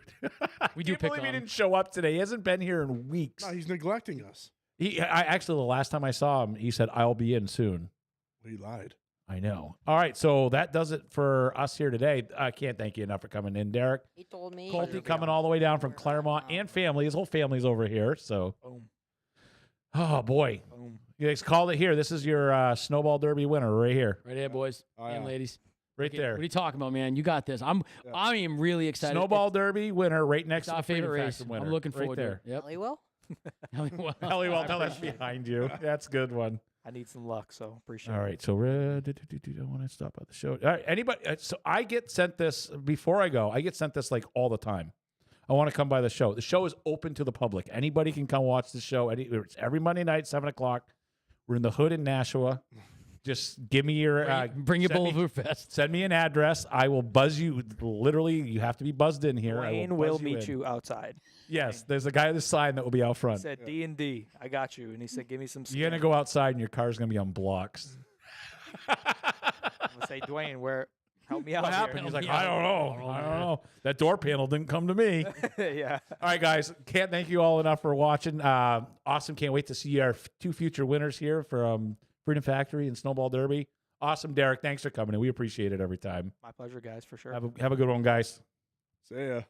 We do Can't pick believe he on him. didn't show up today. He hasn't been here in weeks. No, he's neglecting us. I actually, the last time I saw him, he said, "I'll be in soon." He lied. I know. All right, so that does it for us here today. I can't thank you enough for coming in, Derek. He told me. Colty coming all the way down from Claremont and family. His whole family's over here. So, Boom. oh boy, Boom. you guys called it here. This is your snowball derby winner right here, Right here, boys Oh, and yeah. ladies. right there. What are you talking about, man? You got this. I am really excited. Snowball derby winner, right It's next to our the Freedom favorite race. Factor winner. I'm looking right forward there. to it. Yep. Halliwell? Well, Ellie, well, tell that's behind you. That's a good one. I need some luck, so appreciate All it. right, so I want to stop at the show. All right, anybody? So I get sent this before I go. I get sent this like all the time. I want to come by the show. The show is open to the public. Anybody can come watch the show. It's every Monday night, 7:00. We're in the Hood in Nashua. Just give me your bring your send me- Bulletproof vest. Send me an address. I will buzz you. Literally, you have to be buzzed in here. I Dwayne will will buzz meet in. you outside. Yes, there's a guy at the sign that will be out He front. said D&D. I got you. And he said, give me some You're gonna skin. go outside and your car's gonna be on blocks. I'm gonna say, Dwayne, help me out What here." happened? He's like, Yeah. I don't know. I don't know. That door panel didn't come to me. Yeah. All right, guys. Can't thank you all enough for watching. Awesome. Can't wait to see our two future winners here from Freedom Factory and Snowball Derby. Awesome, Derek. Thanks for coming in. We appreciate it every time. My pleasure, guys, for sure. Have a good one, guys. See ya.